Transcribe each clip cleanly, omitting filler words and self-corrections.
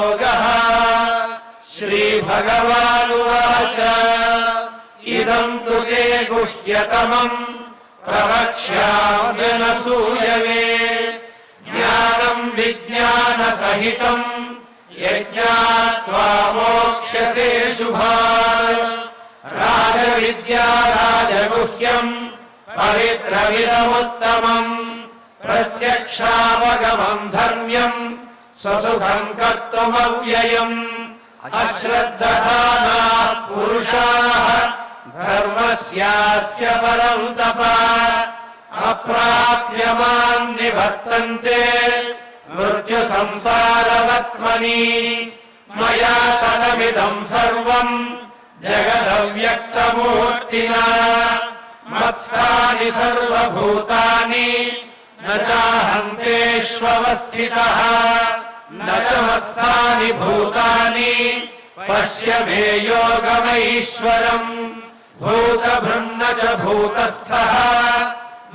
योगः। श्रीभगवानुवाच इदं तु ते गुह्यतमम् प्रवक्ष्याम्यनसूयवे ज्ञानं विज्ञानसहितं यज्ञात्वा मोक्ष्यसे शुभात्। राजविद्या राजगुह्यम् पवित्रमिदमुत्तमम् प्रत्यक्षावगमम् धर्म्यम् स्वसुखम् कर्तुमव्ययम्। अश्रद्धधानाः पुरुषाः धर्मस्यास्य परं तपः अप्राप्य मां निवर्तन्ते मृत्युसंसारवर्त्मनि। मया तदमिदं सर्वम् जगदव्यक्तमूर्तिना मत्स्थानि सर्वभूतानि न चाहं तेष्वस्थितः न च मत्स्थानि भूतानि पश्य मे योगमैश्वरम्। भूतभृन्न च भूतस्थः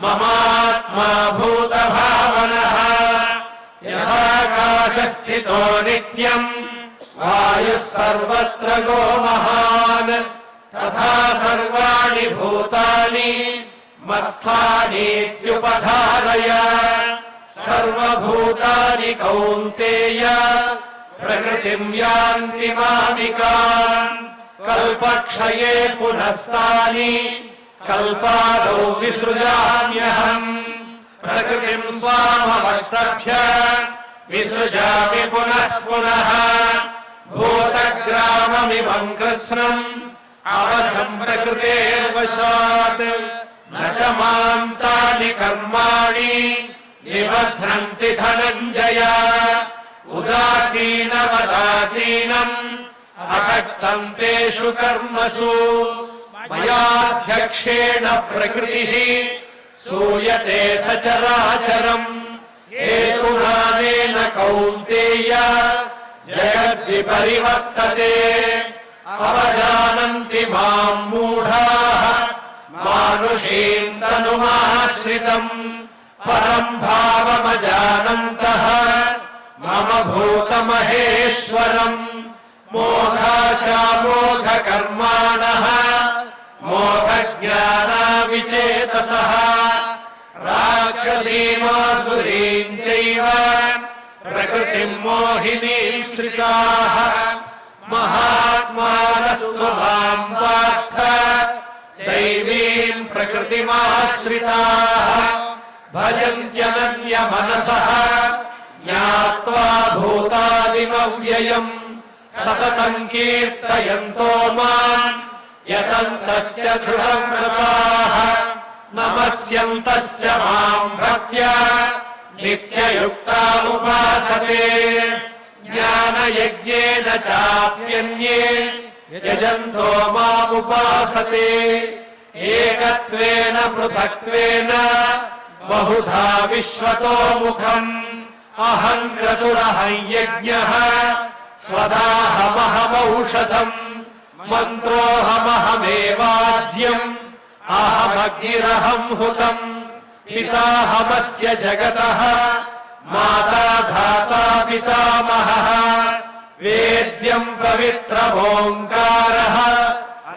ममात्मा भूतभावनः। यथाकाशस्थितो नित्यम् वायुः सर्वत्र गो महान् तथा सर्वाणि भूतानि मत्स्थानीत्युपधारय। सर्वभूतानि कौन्तेय प्रकृतिं यान्ति मामिकाम्। कल्पक्षये पुनस्तानि कल्पादौ विसृजाम्यहम्। प्रकृतिं स्वामवष्टभ्य विसृजामि पुनः पुनः। भूतग्राममिमं कृत्स्नम् अवशम् प्रकृतेर्वशात् न च मां तानि कर्माणि निबध्नन्ति धनञ्जय। उदासीनवदासीनम् असक्तं तेषु कर्मसु मयाध्यक्षेण प्रकृतिः सूयते सचराचरम्। हेतुनानेन कौन्तेय जगद्विपरिवर्तते। अवजानन्ति मां मूढाः मानुषीं तनुमाश्रितम् परं भावमजानन्तः मम भूतमहेश्वरम्। मोघाशामोघकर्माणः मोघज्ञानाविचेतसः राक्षसीमासुरीं चैव प्रकृतिं मोहिनीं श्रिताः। महात्मानस्तु मां पार्थ दैवीं प्रकृतिमाश्रिताः। भजन्त्यनन्यमनसः ज्ञात्वा भूतादिमव्ययम् सततं कीर्तयन्तो माम् यतन्तश्च दृढव्रताः। नमस्यन्तश्च मां भक्त्या नित्ययुक्ता उपासते। ज्ञानयज्ञेन चाप्यन्ये यजन्तो मामुपासते। एकत्वेन पृथक्त्वेन बहुधा विश्वतो मुखम् अहं क्रतुरहं यज्ञः स्वदाहमहमौषधम् मन्त्रोऽहमहमेवाज्यम् अहमग्निरहं हुतम्। पिताहमस्य जगतः माता धाता पितामहः। वेद्यम् पवित्रमोङ्कारः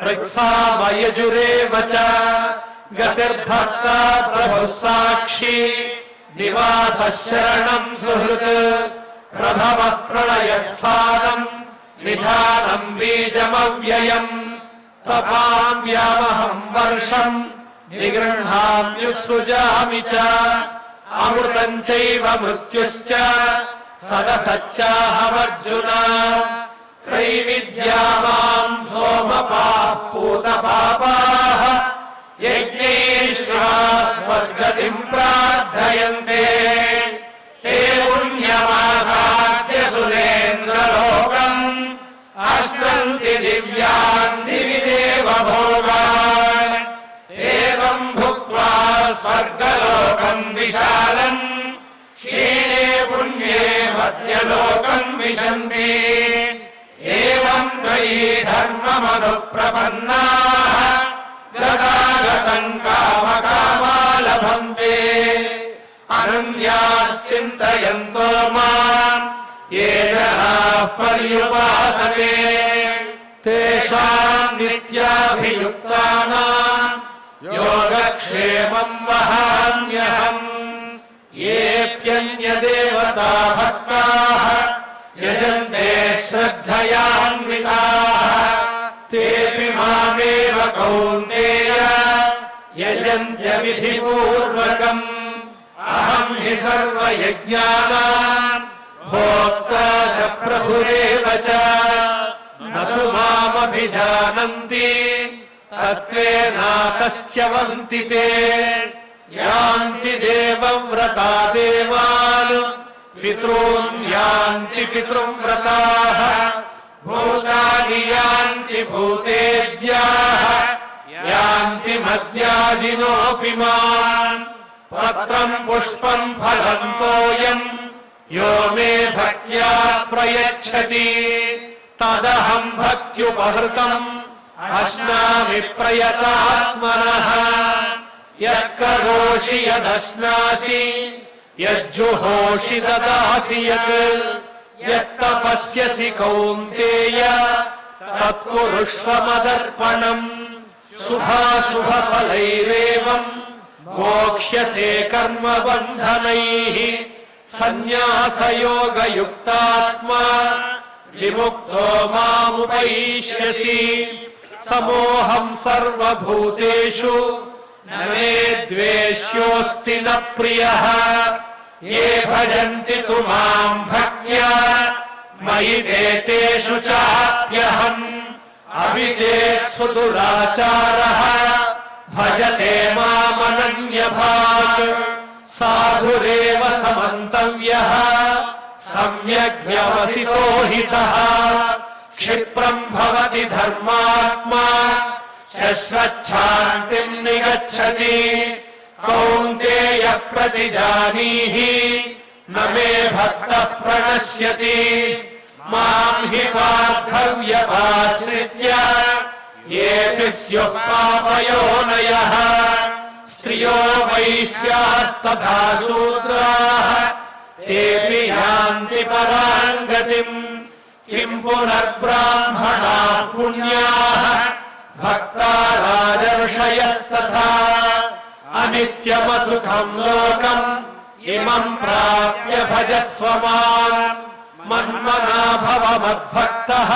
ऋक्सामयजुरेव च। गतिर्भर्ता प्रभुः साक्षी निवासः शरणम् सुहृत्। प्रभवः प्रलयस्थानम् निधानम् बीजमव्ययम्। तपाम्यामहम् वर्षम् निगृह्णाम्युत्सृजामि च। अमृतम् चैव मृत्युश्च सदसच्चाहमर्जुन। त्रैविद्या माम् सोमपाः पूतपापाः यज्ञैश्वा स्वर्गतिम् प्रार्थयन्ते। ते पुण्यमासाद्य सुरेन्द्रलोकम् अश्नन्ति दिव्यान् दिवि देवभोगान्। एवम् भुक्त्वा स्वर्गलोकम् विशालम् क्षीणे पुण्ये मध्यलोकम् विशन्ति। एवम् त्वयि धर्ममनुप्रपन्नाः गदागतम् कामकामा लभन्ते। अनन्याश्चिन्तयन्तो माम् ये जनाः जनाः पर्युपासते तेषाम् नित्याभियुक्तानाम् योगक्षेमम् वहाम्यहम् येऽप्यन्यदेवता भक्ताः यजन्ते श्रद्धयान्विताः तेऽपि मामेव कौन्तेय यजन्त्य विधिपूर्वकम् अहम् हि सर्वयज्ञानाम् भोक्ता च प्रभुरेव च न तु मामभिजानन्ति तत्त्वेनातश्च्यवन्ति ते यान्ति देवव्रता देवान् पितॄन् यान्ति पितृव्रताः भूतानि यान्ति भूतेज्याः यान्ति मद्याजिनोऽपि माम् पत्रम् पुष्पम् फलम् तोयम् यो मे भक्त्या प्रयच्छति तदहम् भक्त्युपहृतम् अश्नामि प्रयतात्मनः यः करोषि यदश्नासि यज्जुहोषि ददासि यत् यत्तपस्यसि कौन्तेय तत्कुरुष्व मदर्पणम् शुभाशुभफलैरेवम् मोक्ष्यसे कर्मबन्धनैः सन्न्यासयोगयुक्तात्मा विमुक्तो मामुपैष्यसि समोऽहम् सर्वभूतेषु न मे द्वेष्योऽस्ति न प्रियः ये भजन्ति तु माम् भक्त्या मयि तेषु चाप्यहम् अभिचेत्सु दुराचारः भजते मामनन्यभाक् साधुरेव समन्तव्यः सम्यग् व्यवसितो हि सः क्षिप्रम् भवति धर्मात्मा शश्वच्छान्तिम् निगच्छति कौन्तेय प्रतिजानीहि न मे भक्तः प्रणश्यति माम् हि पार्थव्यपाश्रित्य येऽपि स्युः पापयोनयः स्त्रियो वैश्यास्तथा शूद्राः तेऽपि यान्ति पराम् गतिम् किम् पुनर्ब्राह्मणाः पुण्याः भक्ता राजर्षयस्तथा अनित्यमसुखम् लोकम् इमम् प्राप्य भजस्व माम् मन्मना भव मद्भक्तः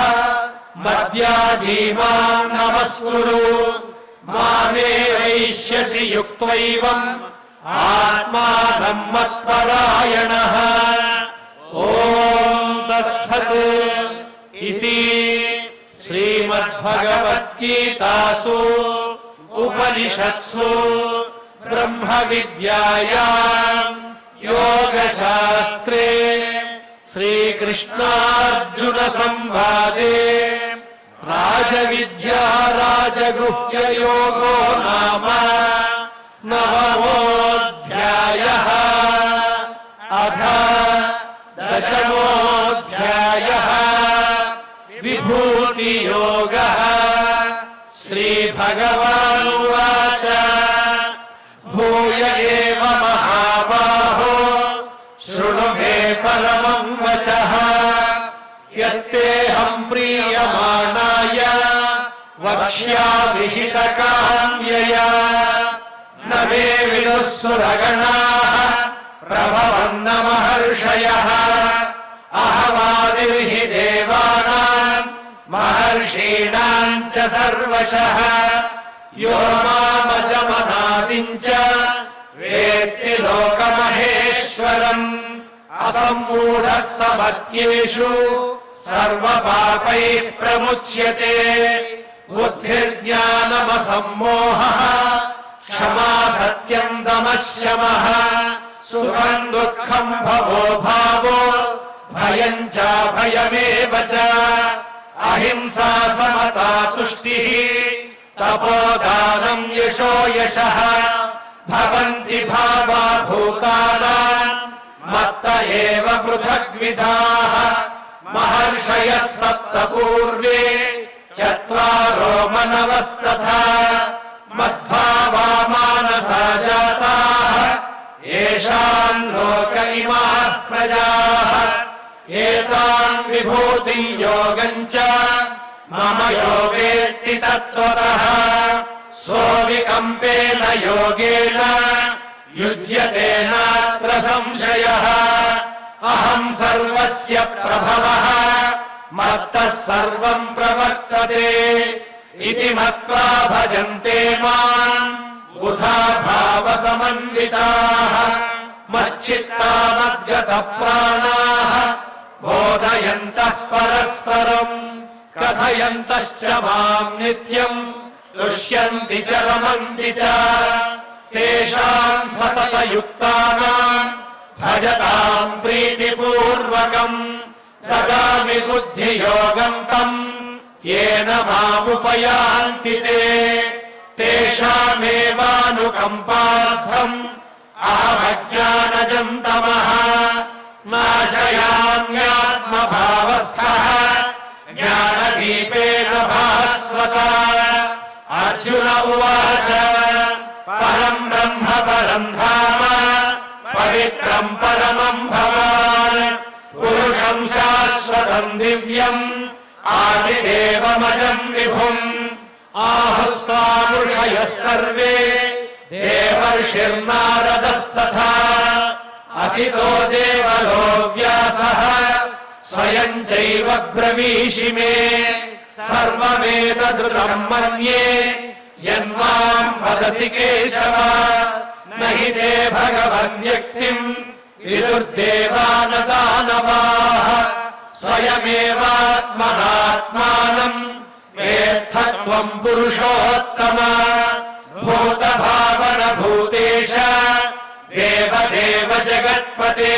मद्याजी माम् नमस्कुरु मामे वैष्यसि युक्त्वैवम् आत्मानम् मत्परायणः ॐ तत्सत् इति श्रीमद्भगवद्गीतासु उपनिषत्सु ब्रह्मविद्यायाम् योगशास्त्रे श्रीकृष्णार्जुन संवादे राजविद्या राजगुह्ययोगो नाम नवमोऽध्यायः अथ दशमोऽध्यायः विभूतियोगः श्रीभगवानुवाच भूय एव महाबाहो शृणु मे परमं वचः यत्तेऽहं प्रीयमाणाय वक्ष्यामि हितकाम्यया न मे विदुः सुरगणाः प्रभवन्न महर्षयः अहमादिर्हि देवानां महर्षीणां च सर्वशः यो मामजमनादिं च वेत्ति लोकमहेश्वरम् असम्मूढः समत्येषु सर्वपापैः प्रमुच्यते बुद्धिर्ज्ञानमसम्मोहः क्षमा सत्यम् दमः शमः सुखम् दुःखम् भवो भावो भयम् चाभयमेव च अहिंसा समता तुष्टिः तपोदानम् यशो यशः भवन्ति भावा भूतानाम् मत्त एव पृथग्विधाः महर्षयः सप्त पूर्वे चत्वारो मनवस्तथा मद्भावा मानसा जाताः येषाम् लोक इमाः प्रजाः एतां विभूतिं योगं च मम यो वेत्ति तत्त्वतः सोऽविकम्पेन योगेन युज्यते नात्र संशयः अहं सर्वस्य प्रभवः मत्तः सर्वं प्रवर्तते इति मत्वा भजन्ते माम् बुधा भावसमन्विताः मच्चित्ता मद्गतप्राणाः बोधयन्तः परस्परम् कथयन्तश्च माम् नित्यम् तुष्यन्ति च रमन्ति च तेषाम् सततयुक्तानाम् भजताम् प्रीतिपूर्वकम् ददामि बुद्धियोगम् तम् येन मामुपयान्ति ते तेषामेवानुकम्पार्थम् अहमज्ञानजम् तमः नाशयाम्यात्मभावस्थः ज्ञानदीपेन भास्वता अर्जुन उवाच परम् ब्रह्म परम् धाम पवित्रम् परमम् भवान् पुरुषम् शाश्वतम् दिव्यम् आदिदेवमजम् विभुम् आहुस्त्वामृषयः सर्वे देवर्षिर्नारदस्तथा असितो देवलो व्यासः स्वयम् चैव ब्रवीषि मे सर्वमेतदृतम् मन्ये यन्माम् वदसि केशव न हि ते भगवन्व्यक्तिम् विदुर्देवानदानवाः स्वयमेवात्मनात्मानम् वेत्थत्वम् पुरुषोत्तम भूतभावन भूतेश देवदेव जगत्पते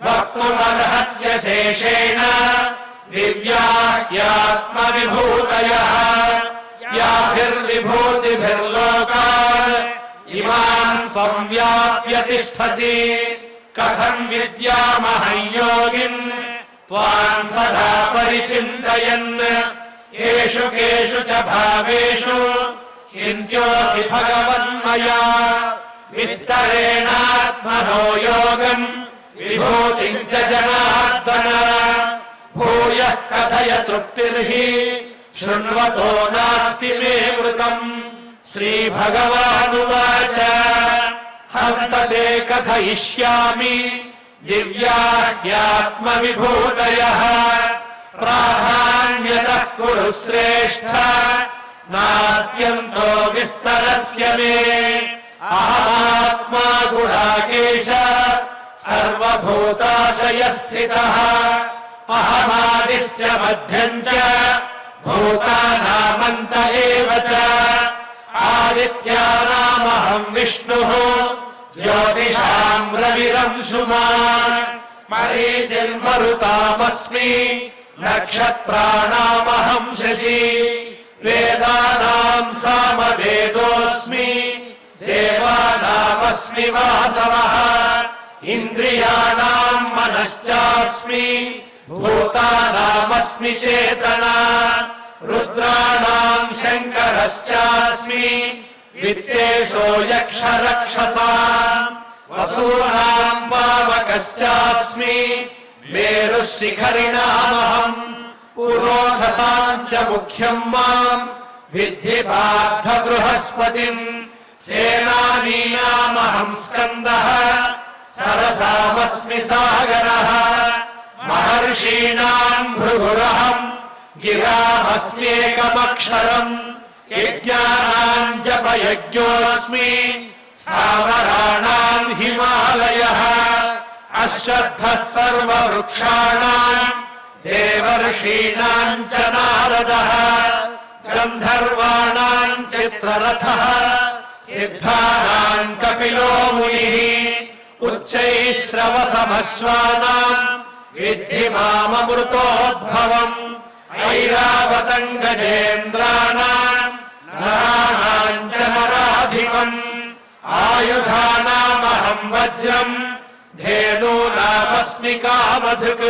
वक्तुमर्हस्य शेषेण दिव्याह्यात्मविभूतयः याभिर्विभूतिभिर्लोकान् इमान् स्वम् व्याप्य तिष्ठसि कथम् विद्यामहं योगिन् त्वां सदा परिचिन्तयन् येषु केषु च भावेषु चिन्त्योऽसि भगवन्मया विस्तरेणात्मनो योगम् विभूतिम् च जनार्दन भूयः कथय तृप्तिर्हि शृण्वतो नास्ति मे मृतम् श्रीभगवानुवाच हन्त ते कथयिष्यामि दिव्याह्यात्मविभूतयः प्राधान्यतः कुरु श्रेष्ठ नास्त्यन्तो विस्तरस्य मे अहमात्मा गुडाकेश सर्वभूताशयस्थितः अहमादिश्च मध्यम् च भूतानामन्त एव च आदित्यानामहम् विष्णुः ज्योतिषाम् रविरंशुमान् मरीचिर्मरुतामस्मि नक्षत्राणामहम् शशि वेदानाम् सामवेदोऽस्मि देवानामस्मि वासवः इन्द्रियाणाम् मनश्चास्मि भूतानामस्मि चेतना रुद्राणाम् शङ्करश्चास्मि वित्तेषो यक्षरक्षसाम् वसूनाम् पावकश्चास्मि मेरुः शिखरिणामहम् पुरोधसाम् च मुख्यम् माम् विद्धि पार्थ बृहस्पतिम् सेनानीनामहम् स्कन्दः सरसामस्मि सागरः महर्षीणाम् भृगुरहम् गिरामस्म्येकमक्षरम् यज्ञानाम् जपयज्ञोऽस्मि स्थावराणाम् हिमालयः अश्वत्थः सर्ववृक्षाणाम् देवर्षीणाम् च नारदः गन्धर्वाणाम् चित्ररथः सिद्धानाम् कपिलो मुनिः उच्चैः श्रवसमश्वानाम् विद्धि माममृतोद्भवम् ऐरावतम् गजेन्द्राणाम् नराणाम् च नराधिपम् आयुधानामहम् वज्रम् धेनूनामस्मि कामधुक्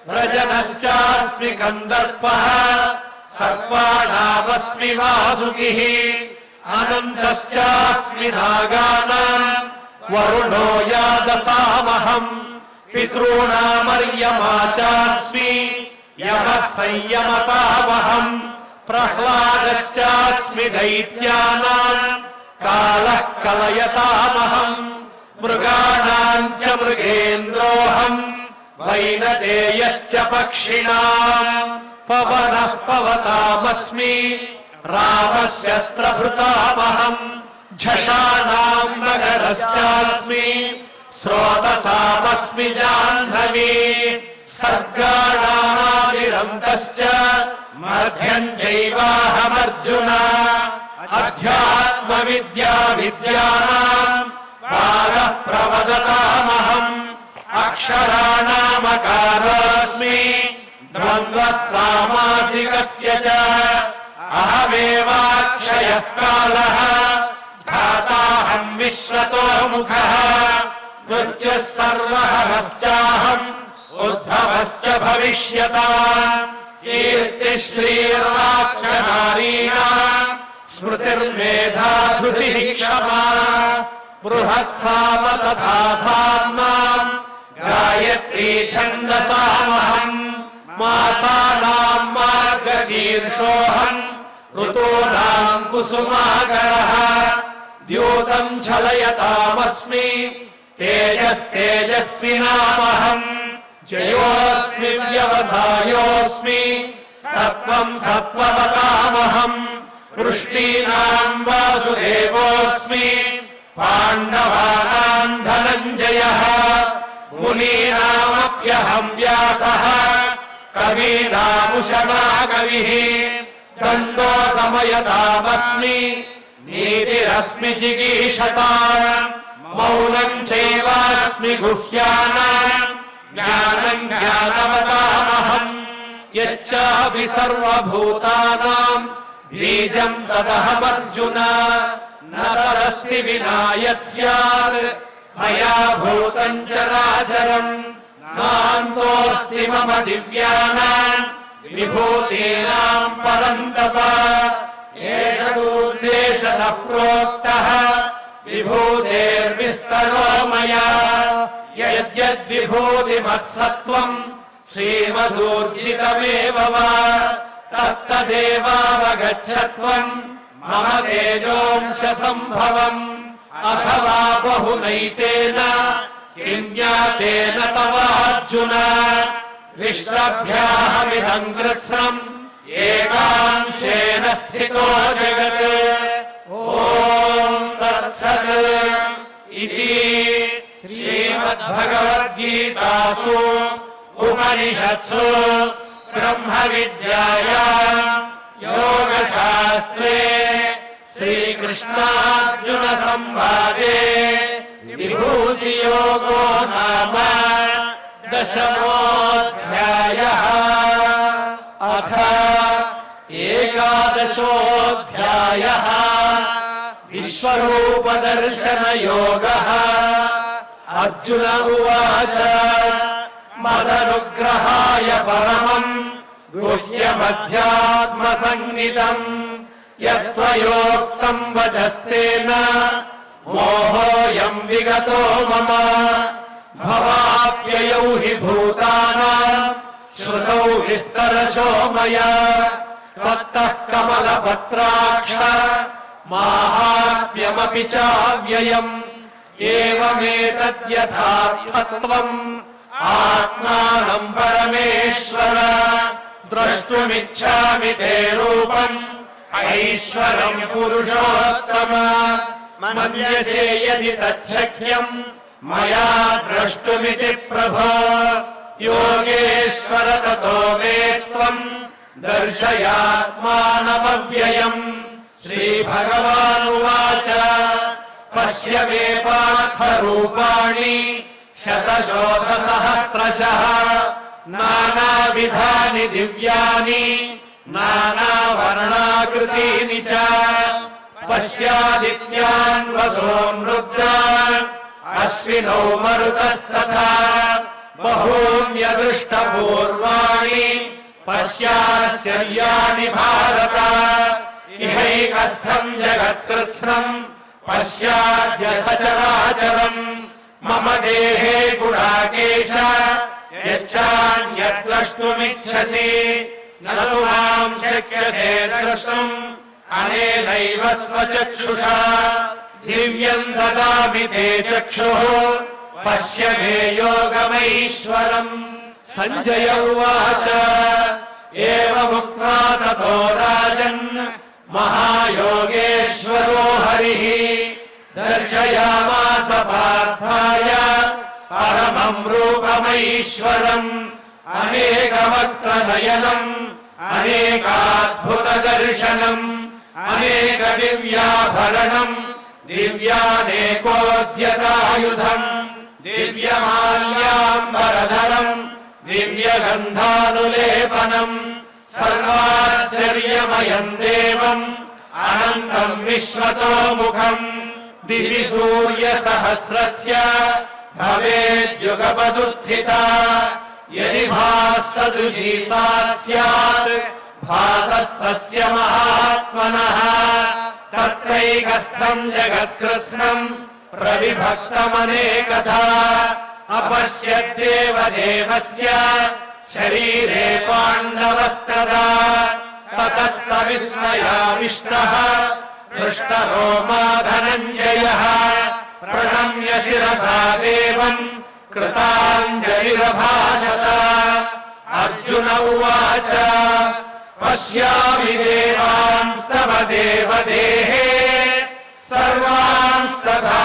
व्रजनश्चास्मि कन्दर्पः सर्पाणामस्मि वासुकिः अनन्तश्चास्मि नागानाम् वरुणो यादसामहम् పితॄణామర్యమా చాస్మి యమః సంయమతామహం ప్రహ్లాదశ్చాస్మి దైత్యానాం కాలః కలయతామహం మృగాణాం చ మృగేంద్రోహం వైనతేయశ్చ పక్షిణాం పవనః పవతామస్మి రామः శస్త్రభృతామహం ఝషాణాం నగరశ్చాస్మి స్రోతసామస్మి జాహ్నవీ సర్గాణాదిరంతశ్చ మధ్యం చైవాహమర్జున అధ్యాత్మ విద్యా విద్యానాం పారః ప్రవదతామహం అక్షరాణామకారోస్మి ద్వంద్వః సామాసికస్య చ అహమేవాక్షయః కాలః ధాతాహం విశ్వతో ముఖః మృత్యుః సర్వహరశ్చాహం ఉద్భవశ్చ భవిష్యతాం కీర్తిః శ్రీర్వాక్చనారీణాం స్మృతిర్మేధా ధృతిః క్షమా బృహత్సామ తథా సామ్నాం గాయత్రీ ఛందసామహం మాసానాం మార్గశీర్షోహం ఋతూనాం కుసుమాకరః ద్యూతం ఛలయతామస్మి తేజస్తేజస్వినామహం జయోస్మి వ్యవసాయోస్మి సత్వం సత్వవతామహం వృష్ణీనాం వాసుదేవోస్మి పాండవానాం ధనంజయః మునీనామప్యహం వ్యాసః కవీనాముషణా కవిః దండోదమయతామస్మి నీతిరస్మి జిగీషతాం మౌనం చైవాస్మి గుహ్యానాం జ్ఞానం జ్ఞానవతామహం యచ్చాపి సర్వభూతానాం బీజం తదహమర్జున నరస్తి వినా యత్స్యాత్ మయా భూతం చరాచరం నాంతోస్తి మమ దివ్యానాం విభూతీనాం పరంతప ఏష ఉద్దేశనః ప్రోక్తః విభూతేర్విస్తరో మయా యద్యద్విభూతిమత్సత్వం శ్రీమదూర్జితమేవ వా తత్తదేవావగచ్చత్వం మమ తేజోంశ సంభవం అథవా బహునైతేన కిం జ్ఞాతేన తవార్జున విశ్రభ్యాహమిదం కృష్ణం ఏకాంశేన స్థితో జగత్ ఓం తత్సత్ ఇతి శ్రీమద్భగవద్గీతాసు ఉపనిషత్సు బ్రహ్మ విద్యాయాం యోగశాస్త్రే శ్రీకృష్ణార్జున సంవాదే విభూతి యోగో నామ దశమోऽధ్యాయః అథ ఏకాదశోऽధ్యాయः విశ్వరూపదర్శన యోగః అర్జున ఉవాచ మదనుగ్రహాయ పరమం గుహ్యమధ్యాత్మ సంజ్ఞితం యత్వయోక్తం వచస్తేన మోహోయం విగతో మమ భవాప్యయౌ హి భూతానాం శ్రుతౌ విస్తరశో మయా త్వత్తః కమలపత్రాక్ష మాహాత్మ్యమపి చావ్యయం ఏవమేతద్యథార్థత్వం ఆత్మానం పరమేశ్వర ద్రష్టుమిచ్ఛామి తే రూపం ఐశ్వరం పురుషోత్తమ మన్యసే యది తచ్చక్యం మయా ద్రష్టుమితి ప్రభో యోగేశ్వర తతో మే త్వం దర్శయాత్మానమవ్యయం శ్రీభగవానువాచ పశ్య మే పార్థ రూపాణి శతశోధసహస్రశః నానావిధాని దివ్యాని నానావర్ణాకృతీని చ పశ్యాదిత్యాన్ వసోన్ రుద్రాన్ అశ్వినౌ మరుతస్తథా బహూన్యదృష్టపూర్వాణి పశ్యాశ్చర్యాణి భారత ఇహైకస్థం జగత్కృత్స్నం పశ్యాద్య సచరాచరం मम देहे गुडाकेश यच्छान्यद्द्रष्टुमिच्छसि न तु मां शक्यसे द्रष्टुम् अनेनैव स्वचक्षुषा दिव्यम् ददामि ते चक्षुः पश्य मे योगमैश्वरम् सञ्जय उवाच एवमुक्त्वा ततो राजन् महायोगेश्वरो हरिः दर्शयामास पार्थाय परमम् रूपमैश्वरम् अनेकवक्त्रनयनम् अनेकाद्भुतदर्शनम् अनेकदिव्याभरणम् दिव्यानेकोद्यतायुधम् दिव्यमाल्याम्बरधरम् दिव्यगन्धानुलेपनम् सर्वाश्चर्यमयम् देवम् अनन्तम् विश्वतोमुखम् दिवि सूर्यसहस्रस्य भवेद्युगपदुत्थिता यदि भासदृशी सा स्यात् भासस्तस्य महात्मनः तत्रैकस्थम् जगत्कृत्स्नम् प्रविभक्तमनेकधा अपश्यद्देवदेवस्य शरीरे पाण्डवस्तदा ततः स विस्मयाविष्टः हृष्टरोमा धनञ्जयः प्रणम्य शिरसा देवम् कृताञ्जलिरभाषत अर्जुन उवाच पश्यामि देवांस्तव देवदेहे सर्वांस्तथा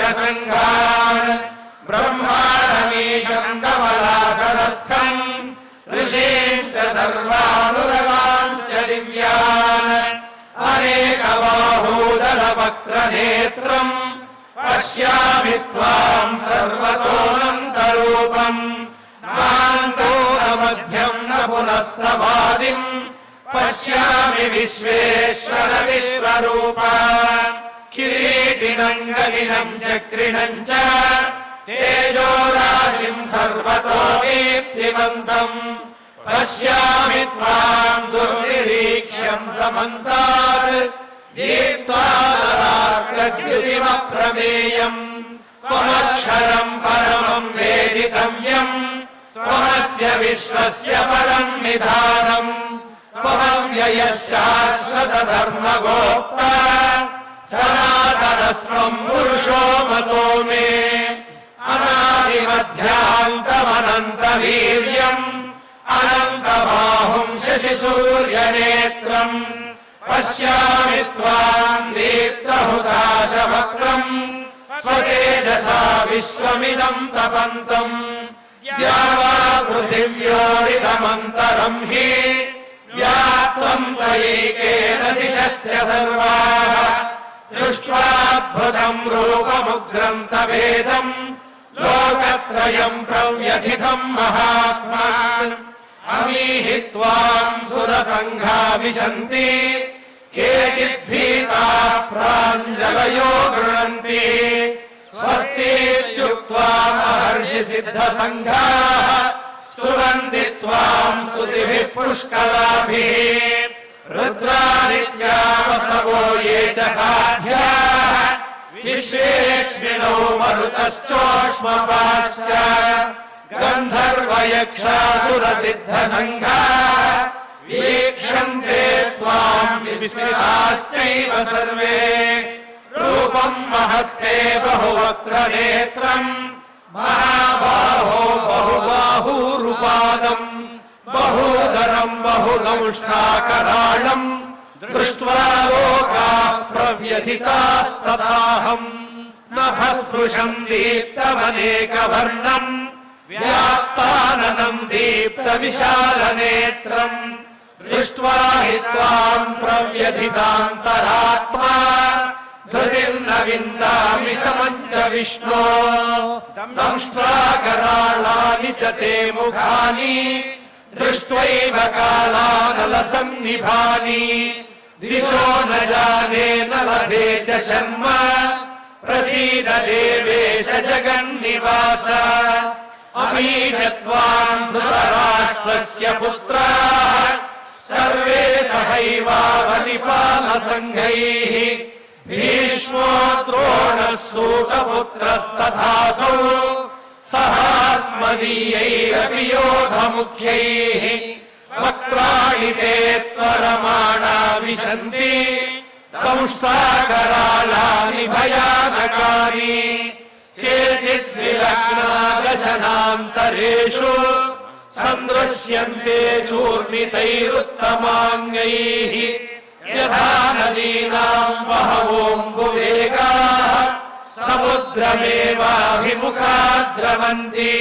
भूतविशेषसङ्घान् ब्रह्माणमीशम् कमलासनस्थम् ऋषींश्च सर्वानुरगांश्च दिव्यान् अनेकबाहूदरवक्त्रनेत्रम् पश्यामि त्वाम् सर्वतोऽनन्तरूपम् नान्तो न मध्यम् न पुनस्तवादिम् पश्यामि विश्वेश्वर विश्वरूप किरीटिनम् गलिनम् चक्रिणम् च तेजोराशिम् सर्वतो दीप्तिमन्तम् पश्यामि त्वाम् दुर्निरीक्ष्यम् समन्तात् दीप्त्वादराग्रद्युतिमप्रमेयम् त्वमक्षरम् परमम् वेदितव्यम् त्वमस्य विश्वस्य परम् निधानम् त्वमव्ययः शाश्वत धर्मगोप्ता सनातनस्त्वम् पुरुषो मतो मे अनादिमध्यान्तमनन्तवीर्यम् अनन्तबाहुम् शशिसूर्यनेत्रम् पश्यामि त्वाम् दीप्तहुताशवक्त्रम् स्वतेजसा विश्वमिदम् तपन्तम् द्यावा पृथिव्योरिदमन्तरम् हि व्याप्तम् त्वयैकेन दिशश्च सर्वाः दृष्ट्वाद्भुतम् रूपमुग्रम् तवेदम् लोकत्रयम् प्रव्यथितम् महात्मान् अमीहि त्वाम् सुरसङ्घा विशन्ति केचिद्भीताः प्राञ्जलयो गृह्णन्ति स्वस्तीत्युक्त्वा महर्षि सिद्धसङ्घाः स्तुवन्ति त्वाम् स्तुतिभिः पुष्कलाभिः रुद्रादित्या वसवो ये च साध्याः विश्वेश्विनौ मरुतश्चोष्मपाश्च गन्धर्वयक्षासुरसिद्धसङ्घाः वीक्षन्ते त्वाम् विस्मिताश्चैव सर्वे रूपम् महत्ते बहुवक्त्रनेत्रम् महाबाहो बहुबाहूरुपादम् बहूदरम् बहुदंष्टाकराळम् दृष्ट्वा लोकाः प्रव्यथितास्तथाहम् नभस्पृशम् दीप्तमनेकवर्णम् व्याप्ताननम् दीप्तविशालनेत्रम् दृष्ट्वा हि त्वाम् प्रव्यथितान्तरात्मा धृतिर्न विन्दामि समम् च विष्णो दंष्ट्वाकराळानि च ते मुखानि दृष्ट्वैव कालानलसन्निभानि दिशो न जाने न लभे च शर्म प्रसीद देवेश जगन्निवास अमी च त्वाम् धृतराष्ट्रस्य पुत्राः सर्वे सहैवावनिपालसङ्घैः भीष्मो द्रोणः सूतपुत्रस्तथासौ सहास्मदीयैरपि योधमुख्यैः वक्त्राणि ते त्वरमाणा विशन्ति दंष्ट्राकरालानि भयानकानि केचिद्विलग्ना दशनान्तरेषु सन्दृश्यन्ते चूर्णितैरुत्तमाङ्गैः यथा नदीनाम् बहवोऽम्बुवेगाः समुद्रमेवाभिमुखा द्रवन्ति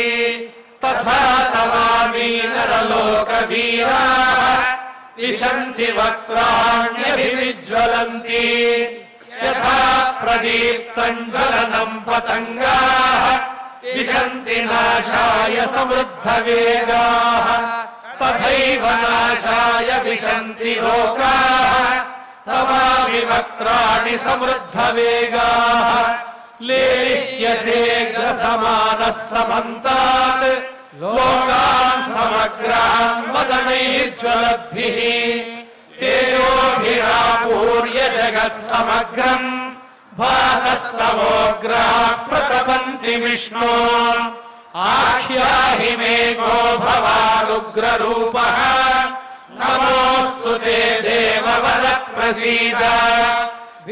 तथा तवामी नरलोकवीराः विशन्ति वक्त्राण्यभिविज्वलन्ति यथा प्रदीप्तम् ज्वलनम् पतङ्गाः विशन्ति नाशाय समृद्धवेगाः तथैव नाशाय विशन्ति लोकाः तवामि वक्त्राणि समृद्धवेगाः लेह्यसेऽग्रसमानः समन्तात् लोकान् समग्रान् मदनैर्ज्वलद्भिः तेजोभिरापूर्य जगत्समग्रम् भासस्तवोग्राः प्रतपन्ति विष्णो आख्याहि मे को भवानुग्ररूपः नमोऽस्तु ते देववर प्रसीद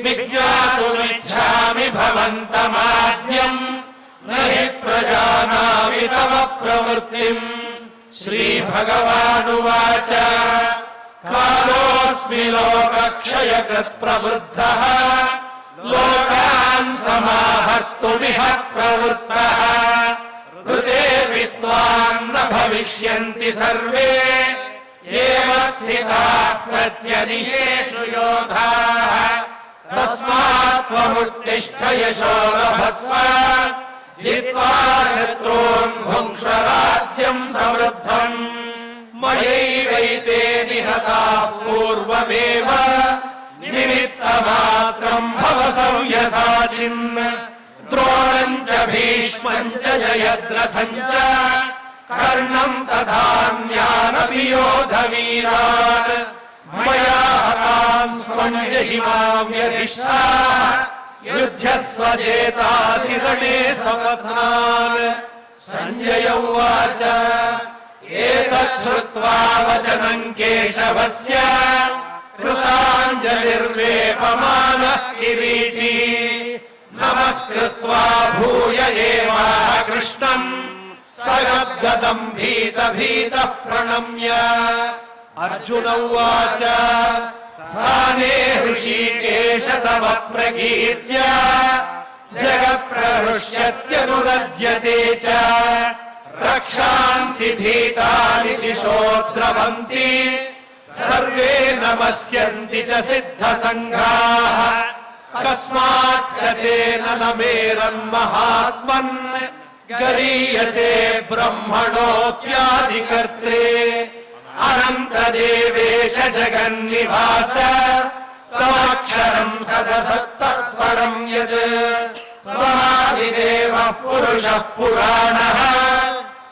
विज्ञातुमिच्छामि भवन्तमाद्यम् न हि प्रजानामि तव प्रवृत्तिम् श्रीभगवानुवाच कालोऽस्मि लोकक्षयकृत्प्रवृद्धः लोकान् समाहर्तुमिह प्रवृत्तः ऋते विद्वान् न भविष्यन्ति सर्वे एव स्थिताः प्रत्यनीयेषु योधाः तस्मात् त्वमुत्तिष्ठ यशो लभस्व जित्वा शत्रून् भुङ्क्ष राज्यम् समृद्धम् मयैवैते निहताः पूर्वमेव निमित्तमात्रम् भव सव्यसाचिन् द्रोणम् च भीष्मम् च जयद्रथम् च कर्णम् तथान्यानपि योधवीरान् मया हतान् स्वम् जहिमाम् यदिष्टाः युध्यस्व जेतासि रणे सपत्नान् सञ्जय उवाच एतत् श्रुत्वा वचनम् केशवस्य कृताञ्जलिर्वेपमानः किरीटी नमस्कृत्वा भूय एवाह कृष्णम् सगद्गदम् भीतः प्रणम्य अर्जुन उवाच स्थाने हृषीकेश तव प्रकीर्त्य जगत्प्रहृष्यत्यनुरज्यते च रक्षांसि भीतानि दिशो द्रवन्ति सर्वे नमस्यन्ति च सिद्धसङ्घाः कस्माच्च तेन न मेरन्महात्मन् गरीयसे ब्रह्मणोऽप्यादिकर्त्रे अनन्तदेवेश जगन्निवास त्वमक्षरम् सदसत्तत्परम् यत् त्वमादिदेवः पुरुषः पुराणः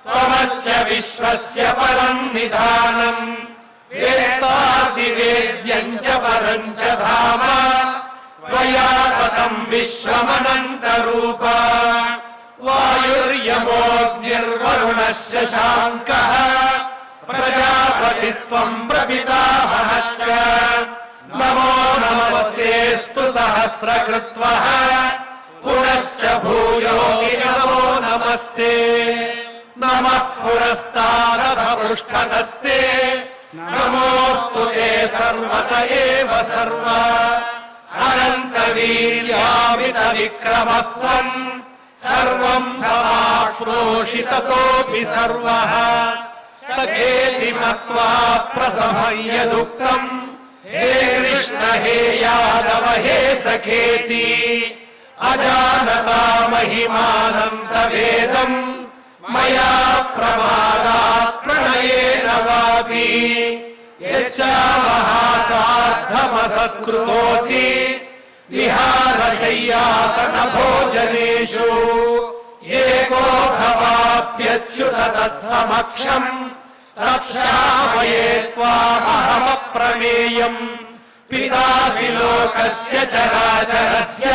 त्वमस्य विश्वस्य परम् निधानम् वेत्तासि वेद्यम् च परम् च धाम त्वया ततम् विश्वमनन्तरूप वायुर्यमोऽग्निर्वरुणः शशाङ्कः प्रजापतिस्त्वम् प्रपितामहश्च नमो नमस्तेऽस्तु सहस्रकृत्वः पुनश्च भूयोऽपि नमो नमस्ते नमः पुरस्तादथ पृष्ठतस्ते नमोऽस्तु ते सर्वत एव सर्व अनन्तवीर्यामितविक्रमस्त्वम् सर्वम् समाप्नोषि ततोऽपि सर्वः सखेति मत्वा प्रसभयदुक्तम् हे कृष्ण हे यादव हे सखेति अजानता महिमानम् तवेदम् मया प्रमादात् प्रणयेन वापि यच्चावहासाद्धमसत्कृतोऽसि विहारशय्यासनभोजनेषु एको भवाप्यच्युत तत्समक्षम् रक्षामये त्वामहमप्रमेयम् पितासि लोकस्य चराचरस्य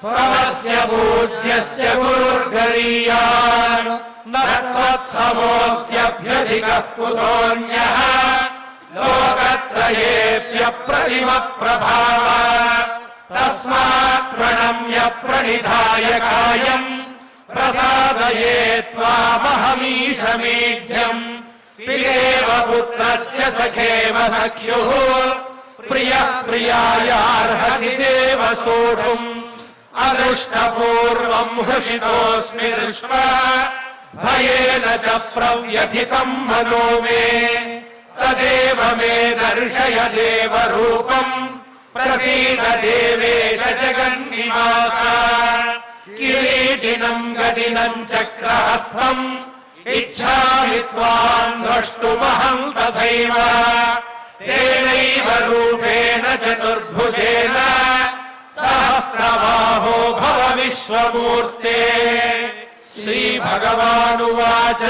त्वमस्य पूज्यस्य गुरुर्गरीयान् न त्वत्समोऽस्त्यभ्यधिकः कुतोऽन्यः लोकत्रयेऽप्यप्रतिमप्रभाव तस्मात् प्रणम्य प्रणिधाय कायम् प्रसादये त्वामहमीशमीढ्यम् पितेव पुत्रस्य सखेव सख्युः प्रियः प्रियायार्हसि देव सोढुम् अदृष्टपूर्वम् हृषितोऽस्मि दृष्ट्वा भयेन च प्रव्यथितम् मनो मे तदेव मे दर्शय देवरूपम् प्रसीद देवेश जगन्निवास किरीटिनम् गदिनम् चक्रहस्तम् इच्छामि त्वाम् द्रष्टुमहम् तथैव तेनैव रूपेण चतुर्भुजेन सहस्रबाहो भव विश्वमूर्ते श्रीभगवानुवाच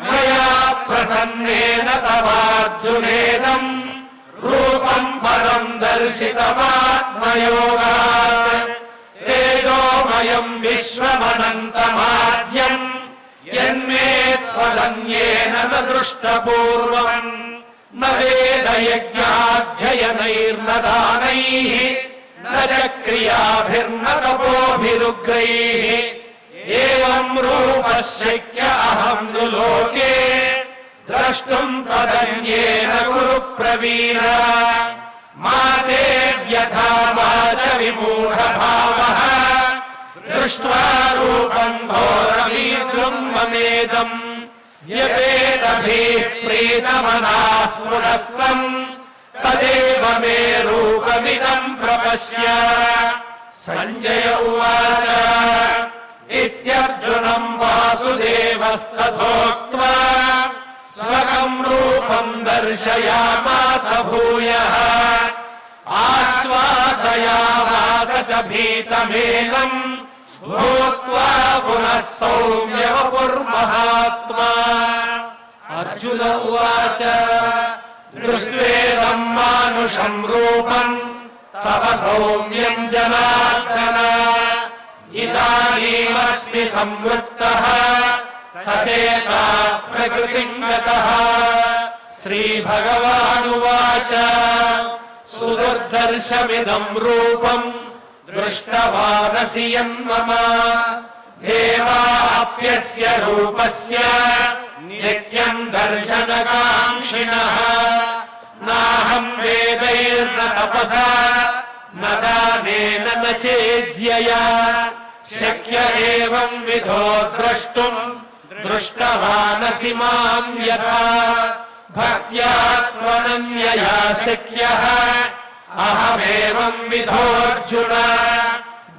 मया प्रसन्नेन तवार्जुनेदम् रूपम् परम् दर्शितमात्मयोगात् तेजोमयम् विश्वमनन्तमाद्यम् यन्मे त्वदन्येन न दृष्टपूर्वम् न वेदयज्ञाध्ययनैर्न दानैः न च क्रियाभिर्न तपोभिरुग्रैः एवम् रूपः शक्य अहम् नु लोके द्रष्टुम् तदन्येन कुरु प्रवीर मा ते व्यथा मा च विमूढभावः दृष्ट्वा रूपम् घोरमीद्रुम् ममेदम् यपेदभिः प्रीतमनाः पुनस्त्वम् तदेव मे रूपमिदम् प्रपश्य सञ्जय उवाच इत्यर्जुनम् वासुदेवस्तथोक्त्वा स्वकम् रूपम् दर्शयामास भूयः आश्वासयामास च भीतमेनम् भूत्वा पुनः सौम्यवपुर्महात्मा अर्जुन उवाच दृष्ट्वेदम् मानुषम् रूपम् तव सौम्यम् जनार्दन इदानीमस्मि संवृत्तः सचेता प्रकृतिम् गतः श्रीभगवानुवाच सुदुर्दर्शमिदम् रूपम् दृष्टवानसि यन्मम देवाप्यस्य रूपस्य नित्यम् दर्शनकाङ्क्षिणः नाहम् वेदैर्न तपसा न दानेन न चेज्यया शक्य एवम् विधो द्रष्टुम् दृष्टवानसि माम् यथा भक्त्या त्वनन्यया शक्यः अहमेवम् विधोऽर्जुन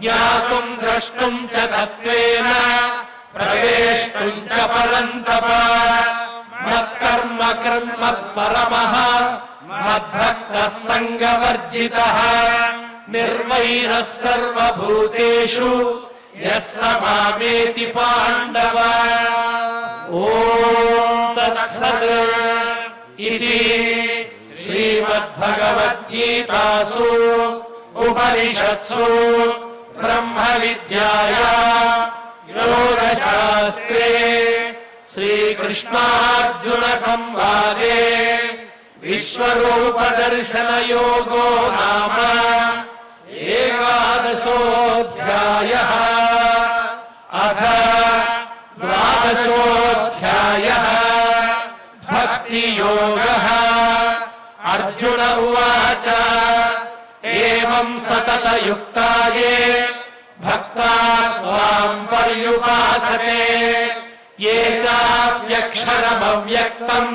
ज्ञातुम् द्रष्टुम् च तत्त्वेन प्रवेष्टुम् च परन्तप मत्कर्म मत्परमः मद्भक्तः सङ्गवर्जितः निर्वैरः सर्वभूतेषु यः स मामेति पाण्डव ॐ तत्सत् इति श्रीमद्भगवद्गीतासु उपनिषत्सु ब्रह्मविद्यायाम् योगशास्त्रे श्रीकृष्णार्जुनसंवादे विश्वरूपदर्शनयोगो नाम एकादशोऽध्यायः अथ द्वादशोऽध्यायः भक्तियोगः अर्जुन उवाच एवम् सततयुक्ता ये भक्ता स्वाम् पर्युपासते ये चाप्यक्षरमव्यक्तम्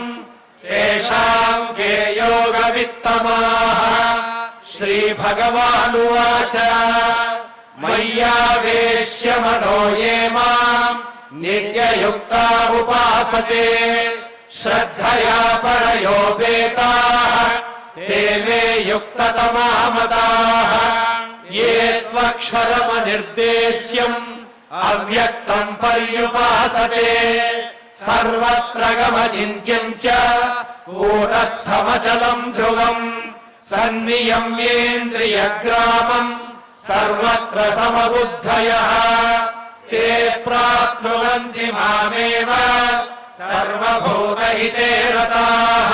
तेषाम् के योगवित्तमाः श्रीभगवानुवाच मय्यावेश्य मनो ये माम् नित्ययुक्ता उपासते श्रद्धया परयोपेताः ते मे युक्ततमा मताः ये त्वक्षरमनिर्देश्यम् अव्यक्तम् पर्युपासते सर्वत्र गमचिन्त्यम् च कूटस्थमचलम् ध्रुवम् सन्नियम्येन्द्रियग्रामम् सर्वत्र समबुद्धयः ते प्राप्नुवन्ति मामेव सर्वभूतहिते रताः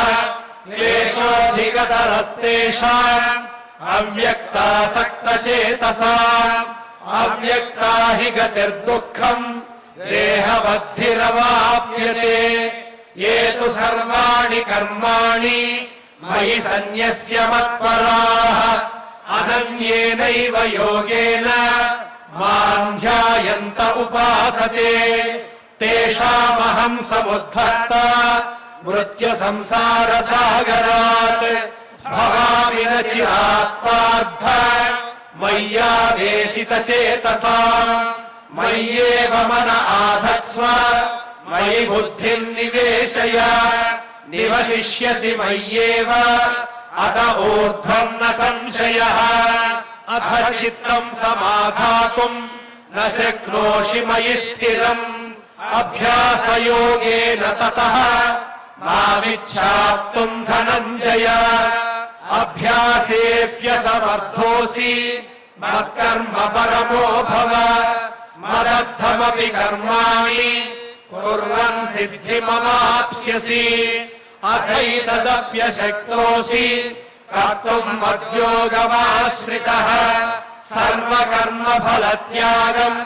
क्लेशोऽधिकतरस्तेषाम् अव्यक्तासक्तचेतसाम् अव्यक्ता हि गतिर्दुःखम् देहवद्भिरवाप्यते ये तु सर्वाणि कर्माणि मयि सन्न्यस्य मत्पराः अनन्येनैव योगेन माम् ध्यायन्त उपासते तेषामहम् समुद्धर्ता मृत्युसंसारसागरात् भवामि न चिरात् पार्थ मय्यावेशितचेतसाम् मय्येव मन आधत्स्व मयि बुद्धिम् निवेशय निवसिष्यसि मय्येव अत ऊर्ध्वम् न संशयः अथ चित्तम् समाधातुम् न शक्नोषि मयि स्थिरम् अभ्यासयोगेन ततः मामिच्छाप्तुम् धनञ्जय अभ्यासेऽप्यसमर्थोऽसि मत्कर्म परमो भव मदर्थमपि कर्माणि कुर्वन् सिद्धिमवाप्स्यसि अथैतदप्यशक्तोऽसि कर्तुम् मद्योगमाश्रितः सर्वकर्मफलत्यागम्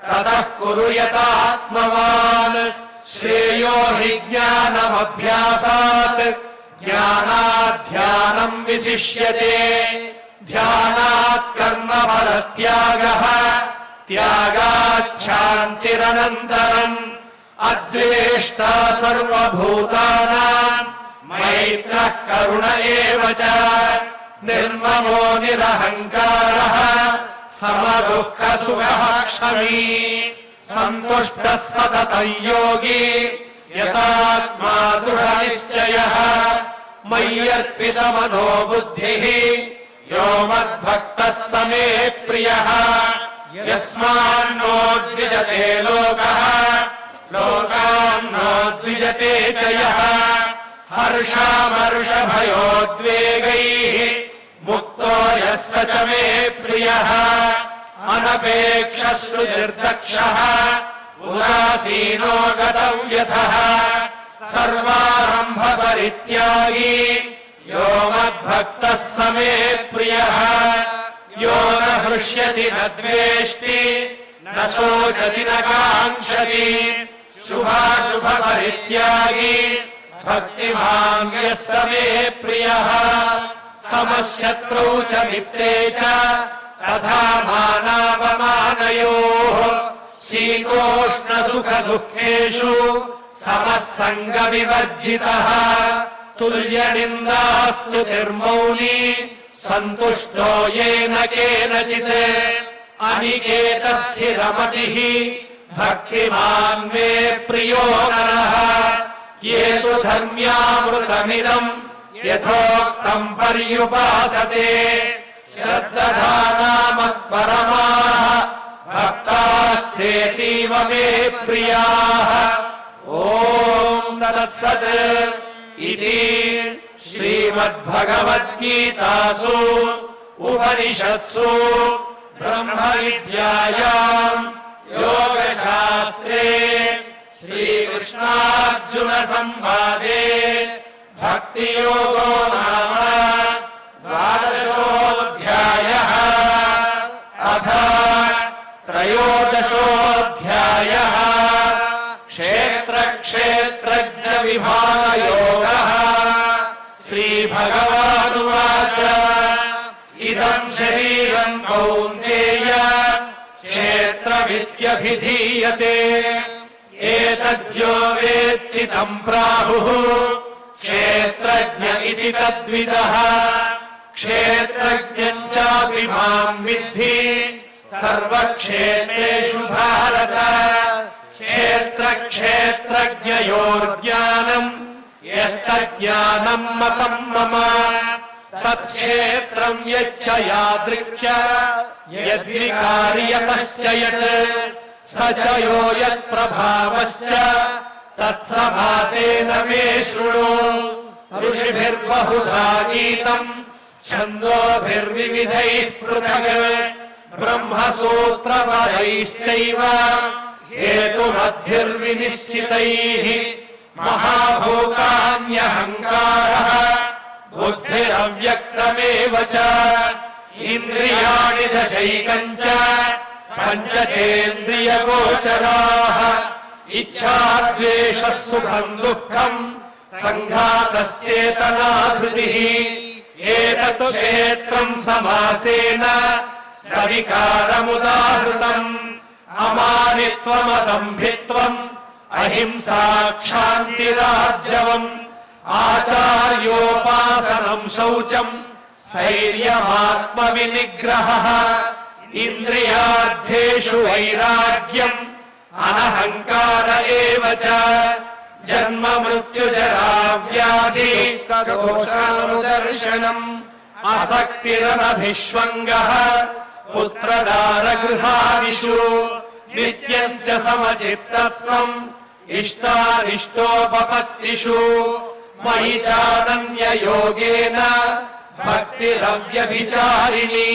ततः कुरु यतात्मवान् श्रेयो हि ज्ञानमभ्यासात् ज्ञानाध्यानम् विशिष्यते ध्यानात् कर्मफलत्यागः त्यागाच्छान्तिरनन्तरम् अद्वेष्टा सर्वभूतानाम् मैत्रः करुण एव च निर्ममो निरहङ्कारः समदुःखसुखः क्षमी सन्तुष्टः सततं योगी यतात्मा दृढनिश्चयः मय्यर्पितमनो बुद्धिः यो मद्भक्तः स मे प्रियः यस्मान्नो द्विजते लोकः लोकान्नो द्विजते च यः हर्षामर्षभयोद्वेगैः मुक्तो यः स च मे प्रियः अनपेक्षः शुचिर्दक्षः उदासीनो गतव्यथः सर्वारम्भपरित्यागी यो मद्भक्तः स मे प्रियः यो न हृष्यति न द्वेष्टि न शोचति न काङ्क्षति शुभाशुभपरित्यागी भक्तिमान् यः स मे प्रियः समशत्रौ च मित्रे च तथा मानापमानयोः शीतोष्णसुखदुःखेषु समः सङ्गविवर्जितः तुल्यनिन्दास्तुतिर्मौनी सन्तुष्टो येन केनचित् अनिकेतस्थिरमतिः भक्तिमान् मे प्रियो नरः ये तु धर्म्यामृतमिदम् यथोक्तम् पर्युपासते श्रद्धाना मत्परमाः भक्तास्तेतीव मे प्रियाः ॐ तत्सत् इति श्रीमद्भगवद्गीतासु उपनिषत्सु ब्रह्मविद्यायाम् योगशास्त्रे श्रीकृष्णार्जुनसंवादे भक्तियोगो नाम 12ोऽध्यायः अथ त्रयोदशोऽध्यायः क्षेत्रक्षेत्रज्ञविभागयोगः श्रीभगवानुवाच इदम् शरीरम् कौन्तेय क्षेत्रमित्यभिधीयते एतद्यो वेत्ति तम् प्राहुः क्षेत्रज्ञ इति तद्विदः क्षेत्रज्ञम् चापि माम् विद्धि सर्वक्षेत्रेषु भारत क्षेत्रक्षेत्रज्ञयोर्ज्ञानम् यत्तज्ज्ञानम् मतम् मम तत्क्षेत्रम् यच्च यादृक् यद्विकार्यतश्च यत् स च यो यत्प्रभावश्च तत्सभासेन मे शृणु ऋषिभिर्बहुधा गीतम् छन्दोभिर्विविधैः पृथक् ब्रह्मसूत्रपदैश्चैव हेतुमद्भिर्विनिश्चितैः महाभूतान्यहङ्कारः बुद्धिरव्यक्तमेव च इन्द्रियाणि दशैकम् च पञ्चचेन्द्रियगोचराः इच्छाद्वेषः सुखम् दुःखम् सङ्घातश्चेतनाधृतिः एतत् क्षेत्रम् समासेन सविकारमुदाहृतम् अमानित्वमदम्भित्वम् अहिंसा क्षान्तिरार्जवम् आचार्योपासनम् शौचम् स्थैर्यमात्मविनिग्रहः इन्द्रियार्थेषु वैराग्यम् अनहङ्कार एव च जन्म मृत्युजरा व्याधि दोषानुदर्शनम् आसक्तिरनभिष्वङ्गः पुत्रदारगृहादिषु नित्यश्च समचित्तत्वम् इष्टानिष्टोपपत्तिषु मयि चानन्ययोगेन भक्तिरव्यभिचारिणी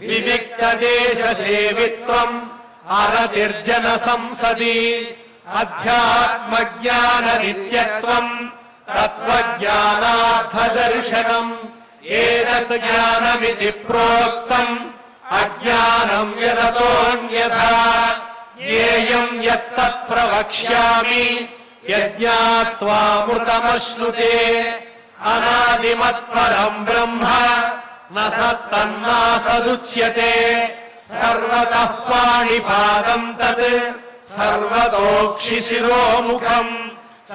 विविक्तदेशसेवित्वम् अरतिर्जन संसदि अध्यात्मज्ञाननित्यत्वम् तत्त्वज्ञानार्थदर्शनम् एतत् ज्ञानमिति प्रोक्तम् अज्ञानम् यदतोऽन्यथा ज्ञेयम् यत्तत् प्रवक्ष्यामि यज्ञात्वामृतमश्नुते अनादिमत्परम् ब्रह्म न सत्तन्नासदुच्यते सर्वतः पाणिपादम् तत् सर्वतोक्षिशिरोमुखम्